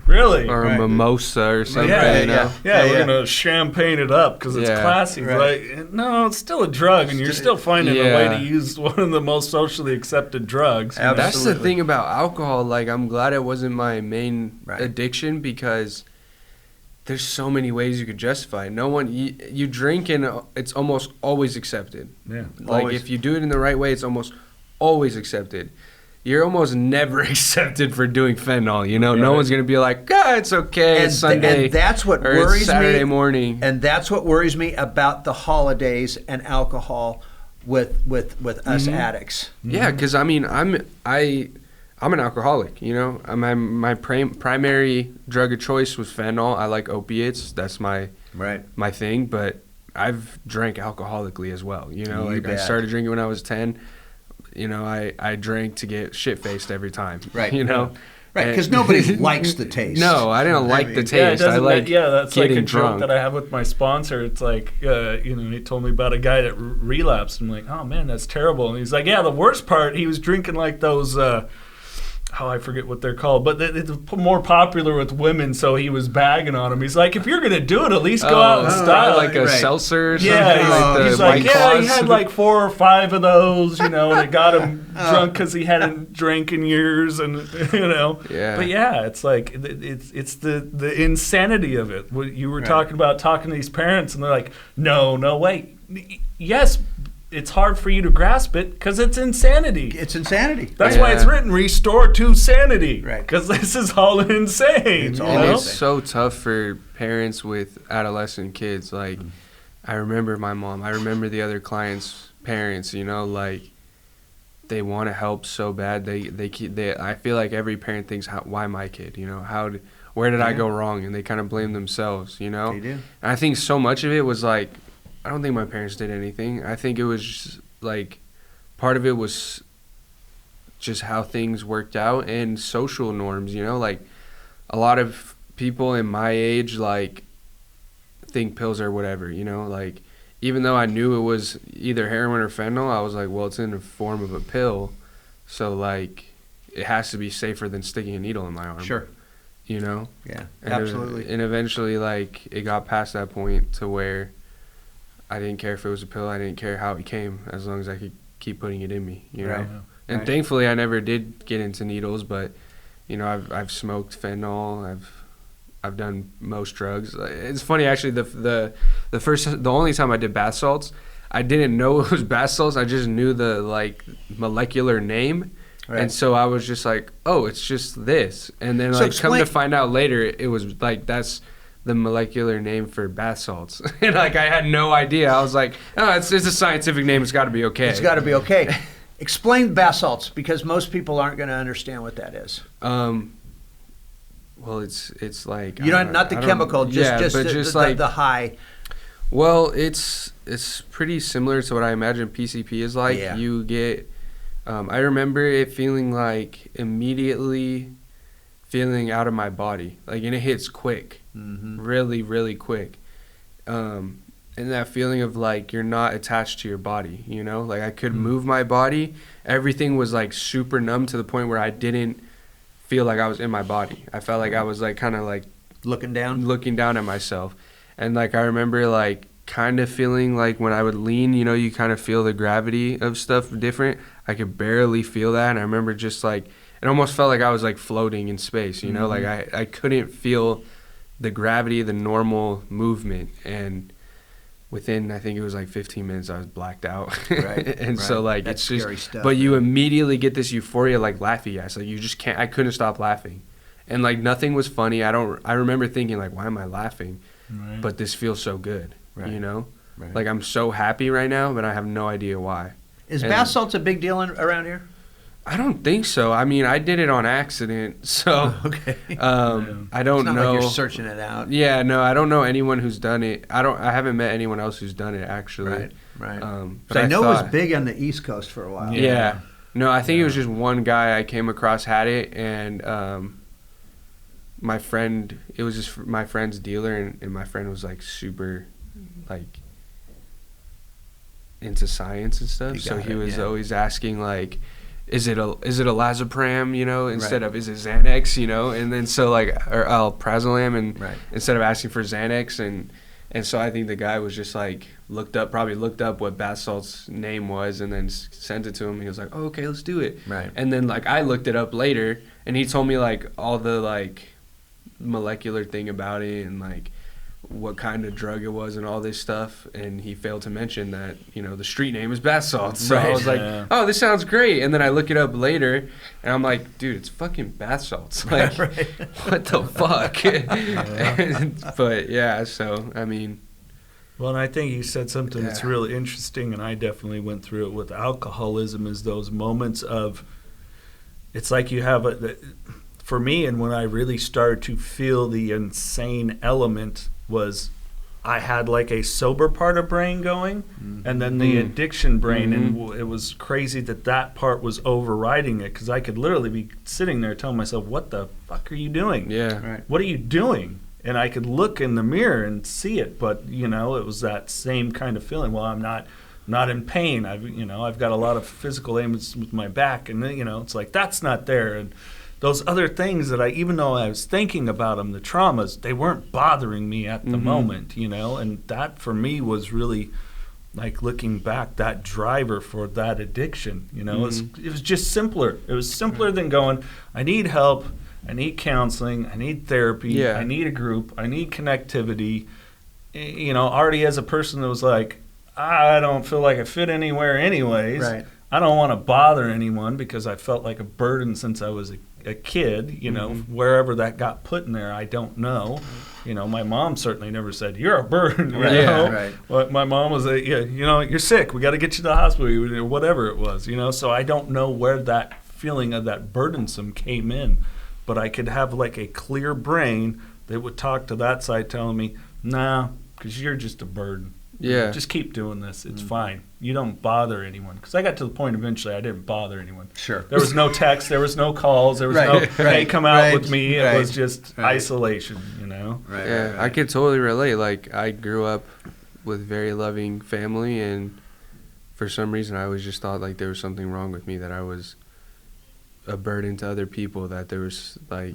really? Or Right. a mimosa or something, Yeah, you know? Yeah, Yeah, we're yeah. gonna champagne it up because it's Yeah. classy. Right. Like, no, it's still a drug, and you're still finding a way Yeah. to use one of the most socially accepted drugs. you know? That's the Absolutely. thing about alcohol. Like, I'm glad it wasn't my main Right. addiction because there's so many ways you could justify it. No one, you drink and it's almost always accepted. Yeah. Like Always. if you do it in the right way, it's almost always accepted. You're almost never accepted for doing fentanyl. You know, Yeah, no right. one's gonna be like, God, it's okay. And It's Sunday. and that's what or it's worries Saturday me. morning. And that's what worries me about the holidays and alcohol with us addicts. Yeah, because I mean, I'm an alcoholic. You know, my primary drug of choice was fentanyl. I like opiates. That's my thing. But I've drank alcoholically as well. You know, You like I bet. started drinking when I was 10. You know, I drank to get shit faced every time. Right. You know. Right, because nobody likes the taste. No, I didn't like the mean, taste. I like that's like getting a joke drunk. that I have with my sponsor. It's like, he told me about a guy that relapsed. I'm like, oh man, that's terrible. And he's like, yeah, the worst part, he was drinking like those, I forget what they're called, but it's more popular with women, so he was bagging on them. He's like, if you're going to do it, at least go out in style. like a right. seltzer or something. Yeah, he's the like, White yeah, he Claws. had like 4 or 5 of those, and it got him drunk because he hadn't drank in years, and Yeah. But yeah, it's like it's the insanity of it. What you were talking about, talking to these parents, and they're like, no, wait, yes. It's hard for you to grasp it because it's insanity. It's insanity. That's why it's written "Restore to Sanity." Right. Because this is all insane. It's you all And know? it's so tough for parents with adolescent kids. Like, I remember my mom. I remember the other clients' parents. You know, like they want to help so bad. I feel like every parent thinks, why my kid? You know, where did I go wrong? And they kind of blame themselves. You know, They do. And I think so much of it was like, I don't think my parents did anything. I think it was just, like, part of it was just how things worked out and social norms, you know? Like, a lot of people in my age, like, think pills are whatever, you know? Like, even though I knew it was either heroin or fentanyl, I was like, well, it's in the form of a pill. So, like, it has to be safer than sticking a needle in my arm. Sure. You know? Yeah, And absolutely. And eventually, like, it got past that point to where I didn't care if it was a pill. I didn't care how it came, as long as I could keep putting it in me, you know. Right. And Right. thankfully, I never did get into needles. But you know, I've smoked fentanyl. I've done most drugs. It's funny actually. The only time I did bath salts, I didn't know it was bath salts. I just knew the like molecular name. Right. And so I was just like, oh, it's just this. And then So like come to explain- find out later, it was like that's the molecular name for bath salts. And like I had no idea. I was like, oh, it's a scientific name. It's got to be okay. It's got to be okay. Explain bath salts, because most people aren't going to understand what that is. Well, it's like You don't, not the chemical, just the high. Well, it's pretty similar to what I imagine PCP is like. Yeah. You get, I remember it feeling like immediately feeling out of my body, like, and it hits quick, really, really quick. And that feeling of like you're not attached to your body, you know, like I could move my body. Everything was like super numb to the point where I didn't feel like I was in my body. I felt like I was like kind of like Looking down. looking down at myself. And like I remember like kind of feeling like when I would lean, you know, you kind of feel the gravity of stuff different. I could barely feel that. And I remember just like it almost felt like I was like floating in space, you know, like I couldn't feel the gravity, the normal movement. And within, I think it was like 15 minutes, I was blacked out. Right, And right. so like That's it's just, scary stuff, but you man. immediately get this euphoria like laughy gas. Like you just can't, I couldn't stop laughing. And like nothing was funny. I remember thinking like, why am I laughing? Right. But this feels so good, Right. you know? Right. Like I'm so happy right now, but I have no idea why. Is And- bath salts a big deal around here? I don't think so. I mean, I did it on accident, so Okay. I don't It's not know. like you're searching it out. Yeah, no, I don't know anyone who's done it. I haven't met anyone else who's done it actually. Right, right. But So I know it was thought- big on the East Coast for a while. Yeah. No, I think it was just one guy I came across had it, and my friend, it was just my friend's dealer, and my friend was like super, like, into science and stuff. You So got he it, was yeah. always asking like, is it a Lazopram, you know, instead of is it Xanax, you know, and then so like or Alprazolam, and Right. instead of asking for Xanax, and so I think the guy was just like probably looked up what bath salt's name was, and then sent it to him. He was like, oh, okay, let's do it. Right. And then like I looked it up later, and he told me like all the like molecular thing about it, and like what kind of drug it was and all this stuff, and he failed to mention that, you know, the street name is bath salts. So I was like, oh, this sounds great. And then I look it up later, and I'm like, dude, it's fucking bath salts. Like, what the fuck? But yeah, so I mean. Well, and I think you said something that's really interesting, and I definitely went through it with alcoholism, is those moments of, it's like you have for me, and when I really started to feel the insane element was I had like a sober part of brain going, and then the addiction brain, and it was crazy that part was overriding it, because I could literally be sitting there telling myself, what the fuck are you doing? Yeah. Right. What are you doing? And I could look in the mirror and see it, but, you know, it was that same kind of feeling. Well, I'm not in pain. I've got a lot of physical ailments with my back, and, you know, it's like, that's not there. And those other things that even though I was thinking about them, the traumas, they weren't bothering me at the moment, you know, and that for me was really, like, looking back, that driver for that addiction, you know. It was just simpler. It was simpler than going, I need help, I need counseling, I need therapy, I need a group, I need connectivity. You know, already as a person that was like, I don't feel like I fit anywhere anyways. Right. I don't want to bother anyone because I felt like a burden since I was a kid, you know, wherever that got put in there, I don't know. You know, my mom certainly never said, you're a burden, you know. Right. But my mom was you know, you're sick, we got to get you to the hospital, or whatever it was, you know. So I don't know where that feeling of that burdensome came in. But I could have like a clear brain that would talk to that side telling me, nah, because you're just a burden. Yeah. Just keep doing this. It's fine. You don't bother anyone. Because I got to the point eventually I didn't bother anyone. Sure. There was no text. There was no calls. There was no, hey, come out with me. It was just isolation, you know? Right. I could totally relate. Like, I grew up with very loving family, and for some reason I always just thought like there was something wrong with me, that I was a burden to other people, that there was like,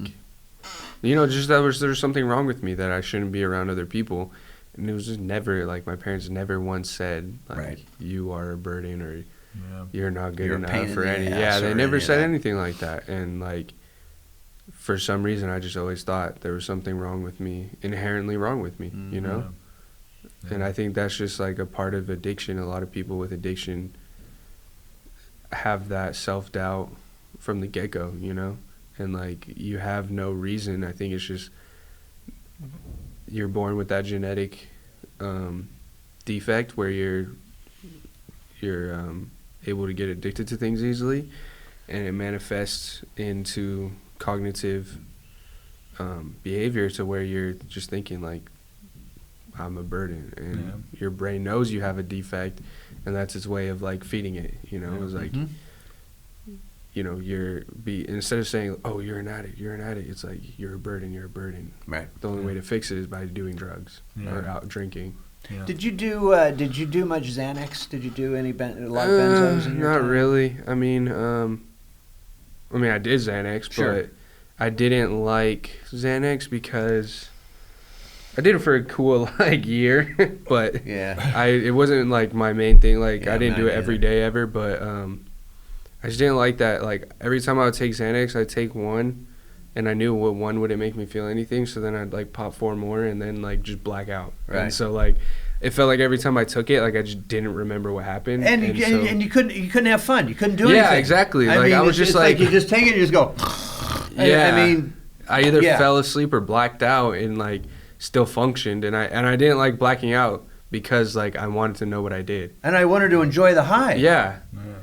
you know, just there was something wrong with me, that I shouldn't be around other people. And it was just never, like, my parents never once said, like, you are a burden, or you're not good enough for any. Yeah, they never said anything like that. And, like, for some reason, I just always thought there was something wrong with me, inherently wrong with me, you know? Yeah. And I think that's just, like, a part of addiction. A lot of people with addiction have that self-doubt from the get-go, you know? And, like, you have no reason. I think it's just you're born with that genetic defect where you're able to get addicted to things easily, and it manifests into cognitive behavior to where you're just thinking like, I'm a burden, and your brain knows you have a defect, and that's its way of like feeding it, you know. It's like, you know, instead of saying, oh, you're an addict, it's like, you're a burden. Right. The only way to fix it is by doing drugs or out drinking. Yeah. Did you do much Xanax? Did you do a lot of benzos in your time? Not really. I mean, I did Xanax, but I didn't like Xanax because I did it for a cool like year, but it wasn't like my main thing. Like, I didn't do it every day ever, but I just didn't like that. Like, every time I would take Xanax, I'd take one, and I knew what one wouldn't make me feel anything, so then I'd, like, pop 4 more and then, like, just black out. Right. And so, like, it felt like every time I took it, like, I just didn't remember what happened. And you couldn't have fun. You couldn't do anything. Yeah, exactly. I was just like... you just take it and you just go... Yeah. I mean... I either fell asleep or blacked out and, like, still functioned, and I didn't like blacking out because, like, I wanted to know what I did. And I wanted to enjoy the high. Yeah.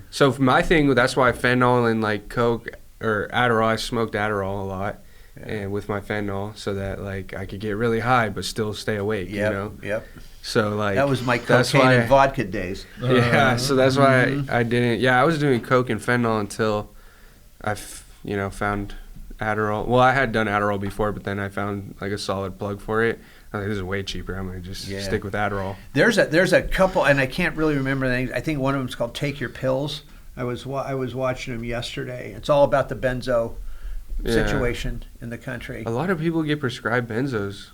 So my thing, that's why fentanyl and like coke or Adderall, I smoked Adderall a lot, and with my fentanyl, so that like I could get really high but still stay awake. You know. Yep. So like that was my cocaine and vodka days. Yeah. So that's why I didn't. Yeah, I was doing coke and fentanyl until I found Adderall. Well, I had done Adderall before, but then I found like a solid plug for it. I was like, this is way cheaper. I'm gonna just stick with Adderall. There's a couple, and I can't really remember the names. I think one of them is called Take Your Pills. I was watching them yesterday. It's all about the benzo situation in the country. A lot of people get prescribed benzos,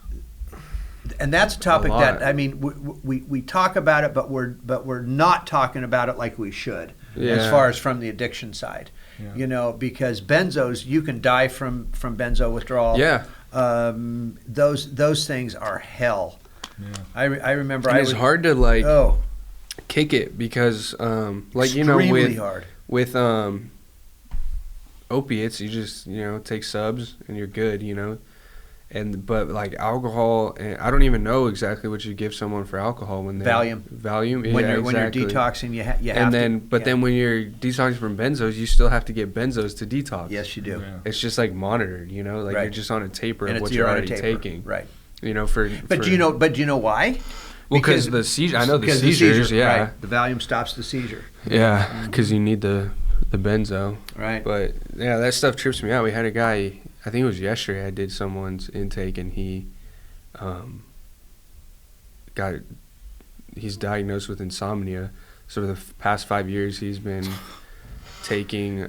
and that's a topic that I mean we talk about it, but we're not talking about it like we should as far as from the addiction side. Yeah. You know, because benzos, you can die from benzo withdrawal. Yeah. Those things are hell. I remember. And it's hard to like Oh, kick it because like extremely hard. with opiates, you just take subs and you're good, but like alcohol, and I don't even know exactly what you give someone for alcohol when they Valium. When you're detoxing, you have and then to, but then when you're detoxing from benzos, you still have to get benzos to detox. Yes, you do. Yeah. It's just like monitored, like Right. you're just on a taper And of what you're you're on a already taper. taking. Right. But do you know why? Well, because the seizure. I know the because seizures. Yeah. Right. The Valium stops the seizure. Yeah, because you need the benzo. Right. But yeah, that stuff trips me out. We had a guy, I think it was yesterday, I did someone's intake, and he he's diagnosed with insomnia. So for the past 5 years, he's been taking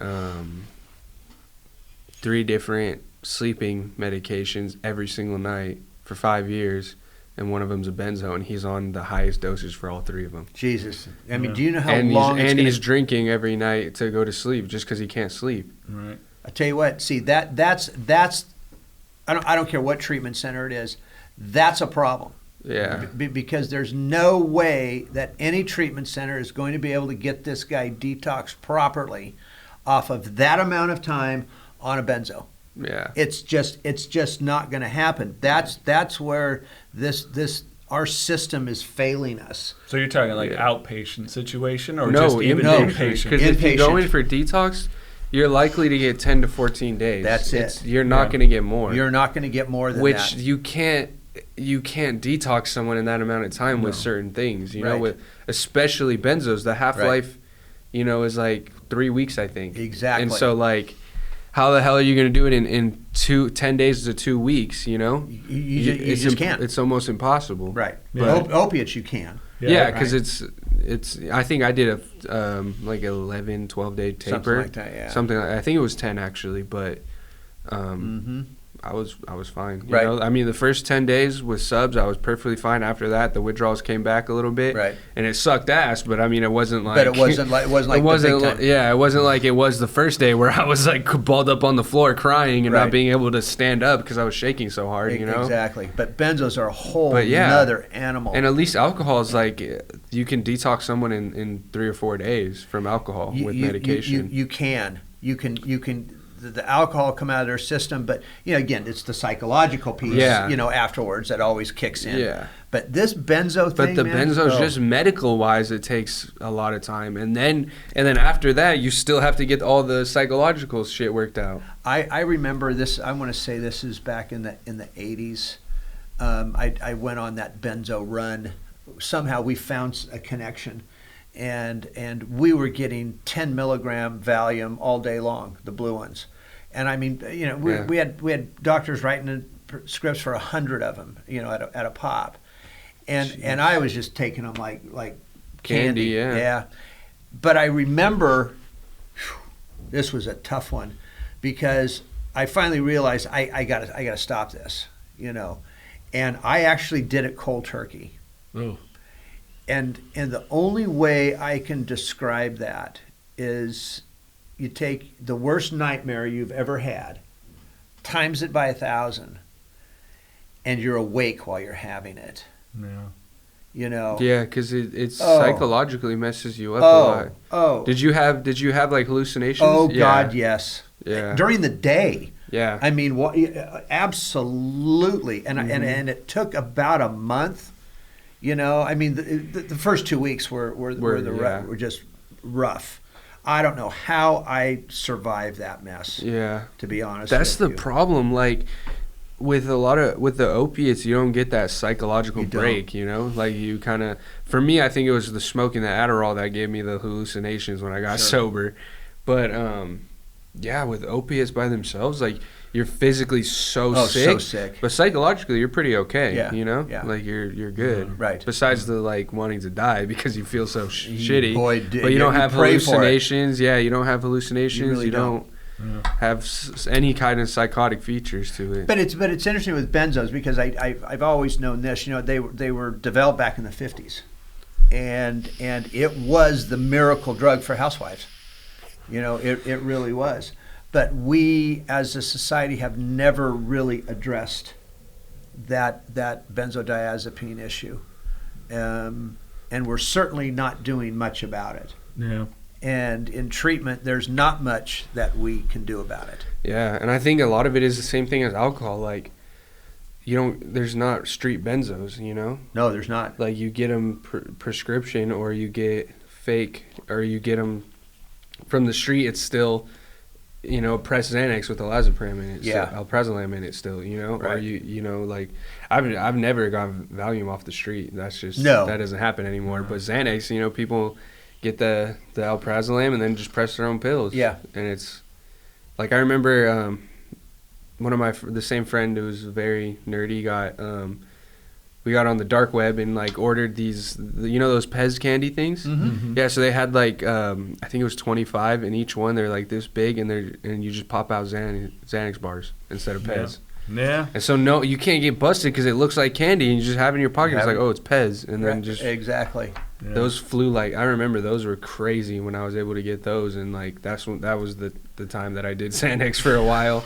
3 different sleeping medications every single night for 5 years. And one of them's a benzo, and he's on the highest dosage for all 3 of them. Jesus. I mean, Yeah. do you know how And long he's drinking every night to go to sleep just because he can't sleep. Right. I tell you what, see that's I don't care what treatment center it is, that's a problem. Yeah. Because there's no way that any treatment center is going to be able to get this guy detoxed properly off of that amount of time on a benzo. Yeah. It's just not going to happen. That's where our system is failing us. So you're talking like Yeah. outpatient situation, or No, just even inpatient. Because inpatient? if you go Inpatient. in for detox, you're likely to get 10 to 14 days. That's it. You're not Yeah. going to get more. You're not going to get more than which that. you can't detox someone in that amount of time with certain things. You know, Right. with especially benzos, the half-life, is like 3 weeks, I think. Exactly. And so like, how the hell are you going to do it in 10 days to 2 weeks? You You just can't. It's almost impossible. Right. Yeah. Opiates you can. Yeah, because Right. it's. I think I did a like 11, 12-day taper. Something like that, yeah. Something I think it was 10 actually, but Mm-hmm. I was fine. You Right. know? I mean, the first 10 days with subs, I was perfectly fine. After that, the withdrawals came back a little bit. Right. And it sucked ass, but I mean, it wasn't like. But it wasn't like the big time. Yeah, it wasn't like it was the first day where I was like balled up on the floor crying and Right. not being able to stand up because I was shaking so hard. You know. Exactly. But benzos are a whole But yeah. nother animal. And at least alcohol is like you can detox someone in 3 or 4 days from alcohol with medication. You can. The alcohol come out of their system, but again, it's the psychological piece. Yeah. Afterwards that always kicks in. Yeah. But this benzo thing, But the man, benzos, oh. just medical wise, it takes a lot of time, and then after that, you still have to get all the psychological shit worked out. I remember this. I want to say this is back in the 80s. I went on that benzo run. Somehow we found a connection, and we were getting 10 milligram Valium all day long, the blue ones. And I mean, we had doctors writing in scripts for 100 of them, at a pop, and I was just taking them like candy. Yeah. But I remember this was a tough one because I finally realized I gotta stop this, and I actually did it cold turkey. Oh. And the only way I can describe that is you take the worst nightmare you've ever had, times it by 1,000, and you're awake while you're having it. Yeah. Yeah, because it Oh. psychologically messes you up a lot. Oh. Did you have like hallucinations? Oh, Yeah. God, yes. Yeah. During the day. Yeah. I mean, absolutely. And it took about a month. I mean, the first 2 weeks were just rough. I don't know how I survived that mess. Yeah. To be honest, That's the with you. problem. Like with the opiates, you don't get that psychological You don't. break. Like you kind of. For me, I think it was the smoking the Adderall that gave me the hallucinations when I got sober. But yeah, with opiates by themselves, like you're physically so sick. But psychologically, you're pretty okay. Yeah, yeah. Like you're good. Right. Besides the like wanting to die because you feel so shitty. Boy, but you don't have pray for it. hallucinations. Yeah, you don't have hallucinations. You really don't have any kind of psychotic features to it. But it's interesting with benzos because I've always known this. They were developed back in the 50s, and it was the miracle drug for housewives. It really was. But we as a society have never really addressed that benzodiazepine issue, and we're certainly not doing much about it. Yeah. And in treatment, there's not much that we can do about it. Yeah, and I think a lot of it is the same thing as alcohol. Like, there's not street benzos, No, there's not. Like, you get them prescription, or you get fake, or you get them from the street. It's still, pressed Xanax with alazapam in it, alprazolam in it still, Right. Or like, I've never gotten Valium off the street. That's just, No. that doesn't happen anymore. But Xanax, people get the alprazolam and then just press their own pills. Yeah. And it's, like, I remember one of the same friend who was very nerdy we got on the dark web and like ordered these, those Pez candy things. Mm-hmm. Yeah, so they had like I think it was 25 in each one. They're like this big, and you just pop out Xanax bars instead of Pez. Yeah. And so no, you can't get busted because it looks like candy, and you just have it in your pocket. It's like, oh, it's Pez, and then just exactly. Yeah. those flew like, I remember those were crazy when I was able to get those, and like that was the time that I did Xanax for a while.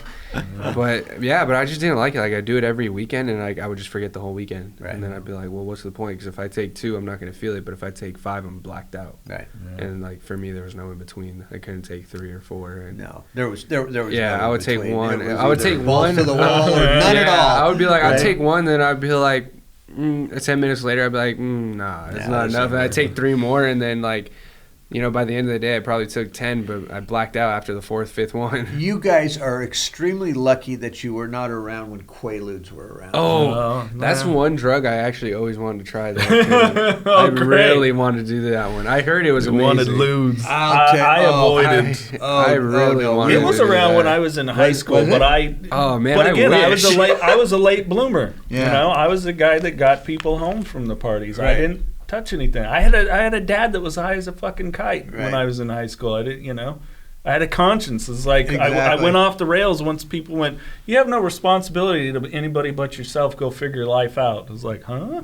But I just didn't like it. Like, I do it every weekend, and like I would just forget the whole weekend, Right. and then I'd be like, well, what's the point? Because if I take 2, I'm not gonna feel it, but if I take 5, I'm blacked out. Right. Yeah. And like for me, there was no in between. I couldn't take 3 or 4. And No, there was. yeah, no I would take between. one. It was I would either take balls one to the wall or none at all. I would be like, I'd Right. take one, then I'd be like, 10 minutes later, I'd be like, nah, it's not enough. And I'd take 3 more, and then like, by the end of the day, I probably took 10, but I blacked out after the 4th, 5th one. You guys are extremely lucky that you were not around when Quaaludes were around. Oh, No, that's no. one drug I actually always wanted to try. That too. I great. really wanted to do that one. I heard it was You amazing. wanted lewds. I avoided. I really wanted It to was do around that. when I was in high school, was but it? Oh man, But again, I wish. I was a late bloomer. Yeah. I was the guy that got people home from the parties. I Right. didn't touch anything. I had a dad that was high as a fucking kite Right. when I was in high school. I didn't, I had a conscience. It's like I Exactly. went off the rails once people went, you have no responsibility to anybody but yourself. Go figure life out. I was like, huh?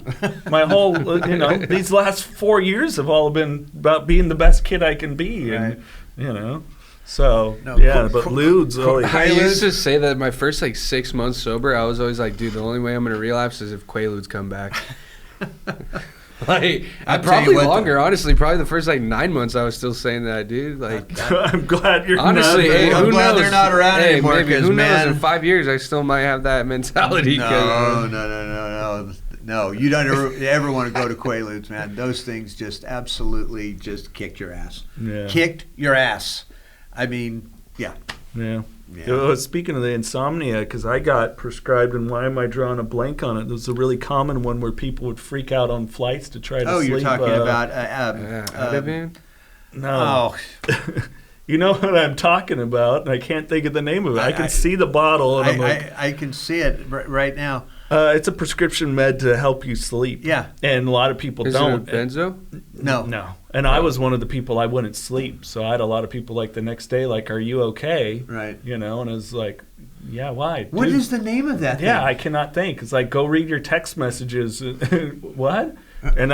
My whole, these last 4 years have all been about being the best kid I can be. Right. And, so, No, but lewds, I used to say that my first 6 months sober, I was always like, dude, the only way I'm gonna relapse is if Quaaludes come back. Like, I'll tell probably you what, longer, honestly. Probably the first 9 months, I was still saying that, dude. Like, I'm glad you're honestly, not. hey, I'm who glad knows? they're not around hey, anymore, maybe, 'cause, who knows? man- In 5 years, I still might have that mentality. No. You don't ever want to go to Quaaludes, man. Those things just absolutely just kicked your ass. Yeah. Kicked your ass. I mean, yeah. Yeah. Yeah. Speaking of the insomnia, because I got prescribed, and why am I drawing a blank on it? There's a really common one where people would freak out on flights to try to sleep. You're talking about Ativan? No. You know what I'm talking about, and I can't think of the name of it. I can see the bottle, and I'm like, I can see it right now. it's a prescription med to help you sleep. Yeah. And a lot of people Is don't. it a benzo? No. And I was one of the people, I wouldn't sleep. So I had a lot of people like the next day, like, are you okay? Right. And I was like, yeah, why? What Dude, is the name of that thing? Yeah, I cannot think. It's like, go read your text messages. What? And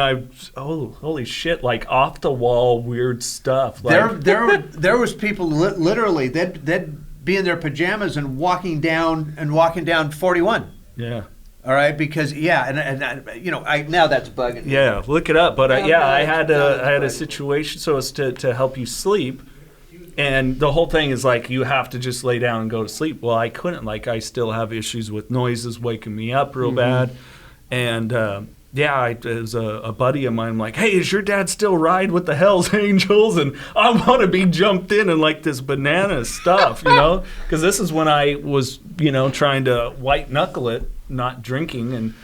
holy shit, like off the wall weird stuff. Like, There was people literally they'd be in their pajamas and walking down 41. yeah. All right, because now that's bugging me. Yeah, look it up. But Yeah, I had a right. situation so as to help you sleep, and the whole thing is like you have to just lay down and go to sleep. Well, I couldn't. Like I still have issues with noises waking me up real bad, and it was a buddy of mine. I'm like, hey, is your dad still ride with the Hells Angels? And I want to be jumped in and like this banana stuff, because this is when I was trying to white knuckle it. Not drinking, and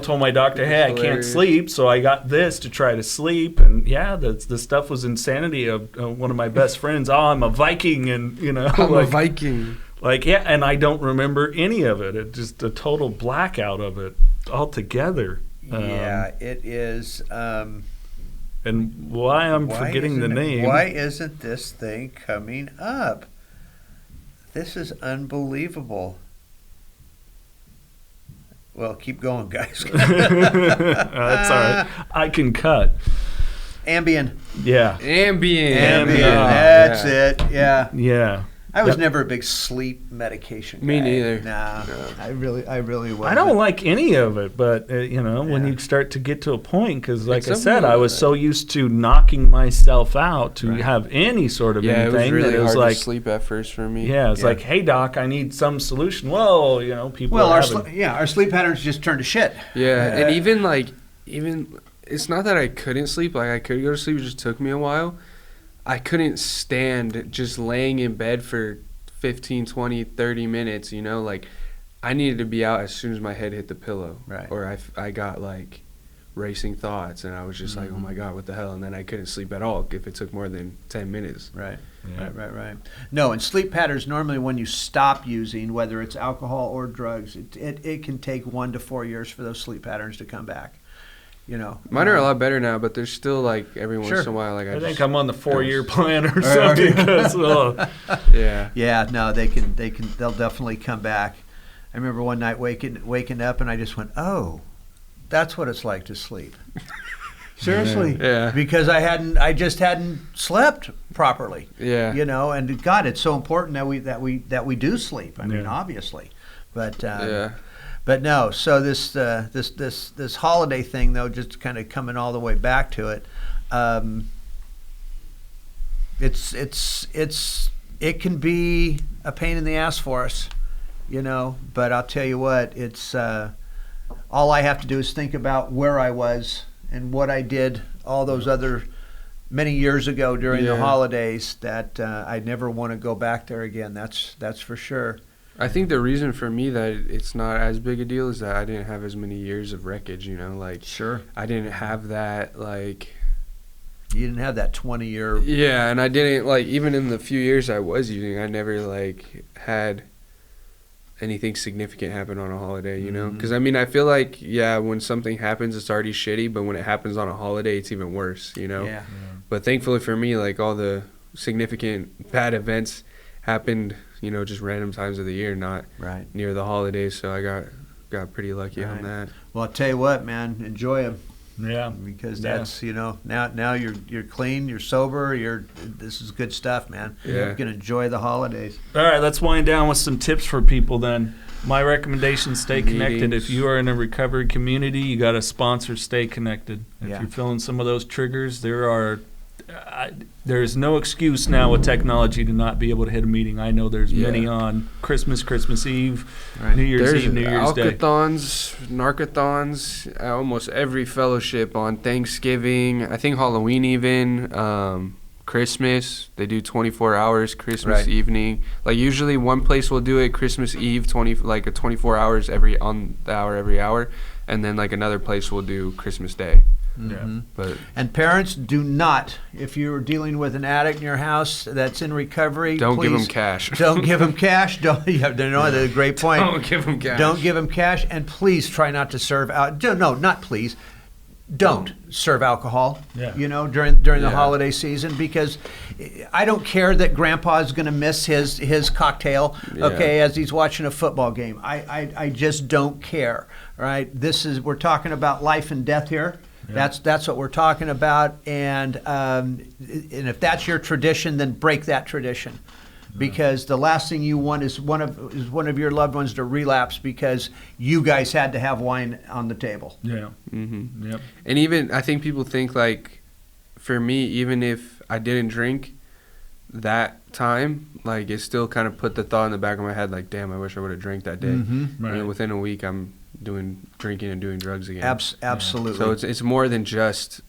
told my doctor, hey, I can't sleep, so I got this to try to sleep. And the stuff was insanity. Of one of my best friends, I'm a Viking, and I'm a Viking. And I don't remember any of it. It's just a total blackout of it altogether. It is. And why I'm forgetting the name? Why isn't this thing coming up? This is unbelievable. Well, keep going, guys. That's all right. I can cut. Ambien. Yeah. Ambien. Ambien. Oh, That's yeah. it. Yeah. Yeah. I was never a big sleep medication guy. Me neither. Nah, no. I really wasn't. I don't like any of it, but when you start to get to a point, because like I said, I was so used to knocking myself out to have any sort of anything. It was really that it was hard like, to sleep at first for me. Yeah, it's like, hey doc, I need some solution. Well, people. Well, our sleep patterns just turned to shit. Yeah, and even it's not that I couldn't sleep. Like I could go to sleep. It just took me a while. I couldn't stand just laying in bed for 15, 20, 30 minutes, like I needed to be out as soon as my head hit the pillow. Right. Or I got like racing thoughts and I was just like, oh my God, what the hell? And then I couldn't sleep at all if it took more than 10 minutes. Right. Yeah. Right. No, and sleep patterns, normally when you stop using, whether it's alcohol or drugs, it can take 1 to 4 years for those sleep patterns to come back. Mine are a lot better now, but there's still like every once in a while, like I think I'm on the 4-year plan or something. No, they'll definitely come back. I remember one night waking up and I just went, oh, that's what it's like to sleep. Seriously, because I just hadn't slept properly. Yeah, and God, it's so important that we do sleep. I mean, obviously, but. But no, so this holiday thing though, just kind of coming all the way back to it, it can be a pain in the ass for us, But I'll tell you what, it's all I have to do is think about where I was and what I did all those other many years ago during the holidays. That I never want to go back there again. That's for sure. I think the reason for me that it's not as big a deal is that I didn't have as many years of wreckage, Sure. I didn't have that, like... You didn't have that 20-year... Yeah, and I didn't, even in the few years I was using, I never, had anything significant happen on a holiday, Because, I feel like, when something happens, it's already shitty, but when it happens on a holiday, it's even worse, Yeah. But thankfully for me, all the significant bad events happened... just random times of the year, not near the holidays. So I got pretty lucky on that. Well, I'll tell you what, man, enjoy them. Yeah. Because that's now you're clean, you're sober, this is good stuff, man. Yeah. You can enjoy the holidays. All right, let's wind down with some tips for people then. My recommendation: stay connected. Meetings. If you are in a recovery community, you got to sponsor Stay Connected. If you're feeling some of those triggers, there's no excuse now with technology to not be able to hit a meeting. I know there's many on Christmas Eve, New Year's Eve, New Year's Day. Alkathons, narcathons, almost every fellowship on Thanksgiving. I think Halloween even, Christmas. They do 24 hours Christmas evening. Usually one place will do it Christmas Eve, 24 hours every hour, and then another place will do Christmas Day. Yeah. And parents, do not, if you're dealing with an addict in your house that's in recovery, don't give them cash. Don't give them cash. That's a great point. Don't give them cash. Don't give them cash, and please try not to serve don't serve alcohol. During the holiday season, because I don't care that Grandpa is going to miss his cocktail. As he's watching a football game. I just don't care. Right? We're talking about life and death here. Yeah. That's what we're talking about, and if that's your tradition, then break that tradition, because the last thing you want is one of your loved ones to relapse because you guys had to have wine on the table. Yeah. Mm-hmm. Yep. And even I think people think for me, even if I didn't drink that time, it still kind of put the thought in the back of my head, damn, I wish I would have drank that day. Mm-hmm. Right. And within a week, I'm drinking and doing drugs again. Absolutely. So it's more than just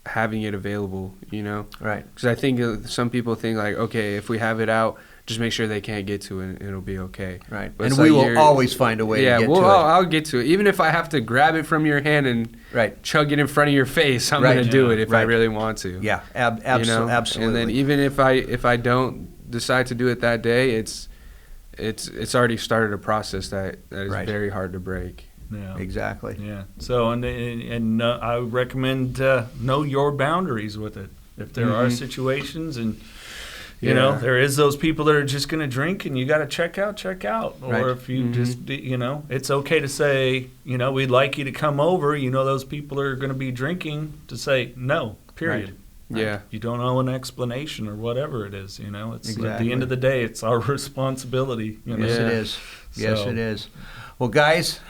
having it available, Right. Because I think some people think okay, if we have it out, just make sure they can't get to it, and it'll be okay. Right. But and we will always find a way to get to it. I'll get to it. Even if I have to grab it from your hand and chug it in front of your face, I'm going to do it if I really want to. Yeah, absolutely. And then even if I don't decide to do it that day, it's already started a process that is very hard to break. Yeah, exactly. Yeah. So and I would recommend know your boundaries with it. If there are situations and there is those people that are just going to drink and you got to check out. Or if you just it's okay to say we'd like you to come over. Those people are going to be drinking, to say no. Period. Right? Yeah. You don't owe an explanation or whatever it is, you know. It's at Exactly. the end of the day, it's our responsibility. You know? Yes, Yeah. it is. Yes, So- it is. Well, guys,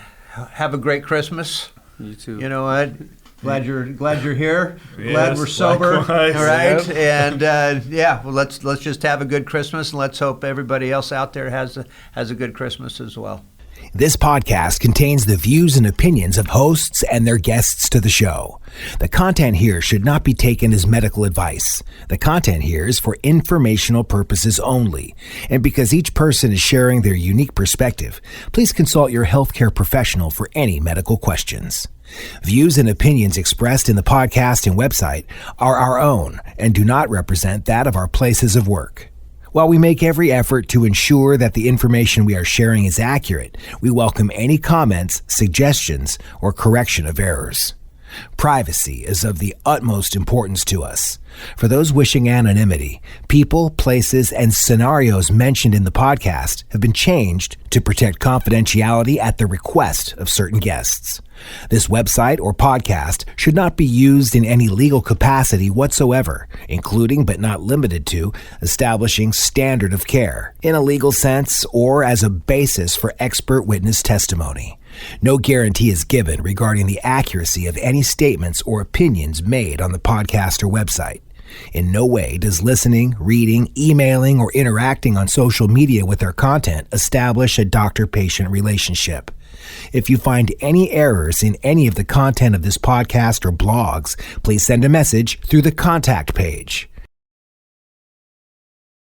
have a great Christmas. You too. You know what? Glad you're here. Glad Yes, we're sober. likewise. All right, Yep. and yeah. Well, let's just have a good Christmas, and let's hope everybody else out there has a good Christmas as well. This podcast contains the views and opinions of hosts and their guests to the show. The content here should not be taken as medical advice. The content here is for informational purposes only. And because each person is sharing their unique perspective, please consult your healthcare professional for any medical questions. Views and opinions expressed in the podcast and website are our own and do not represent that of our places of work. While we make every effort to ensure that the information we are sharing is accurate, we welcome any comments, suggestions, or correction of errors. Privacy is of the utmost importance to us. For those wishing anonymity, people, places, and scenarios mentioned in the podcast have been changed to protect confidentiality at the request of certain guests. This website or podcast should not be used in any legal capacity whatsoever, including but not limited to establishing standard of care in a legal sense or as a basis for expert witness testimony. No guarantee is given regarding the accuracy of any statements or opinions made on the podcast or website. In no way does listening, reading, emailing, or interacting on social media with our content establish a doctor-patient relationship. If you find any errors in any of the content of this podcast or blogs, please send a message through the contact page.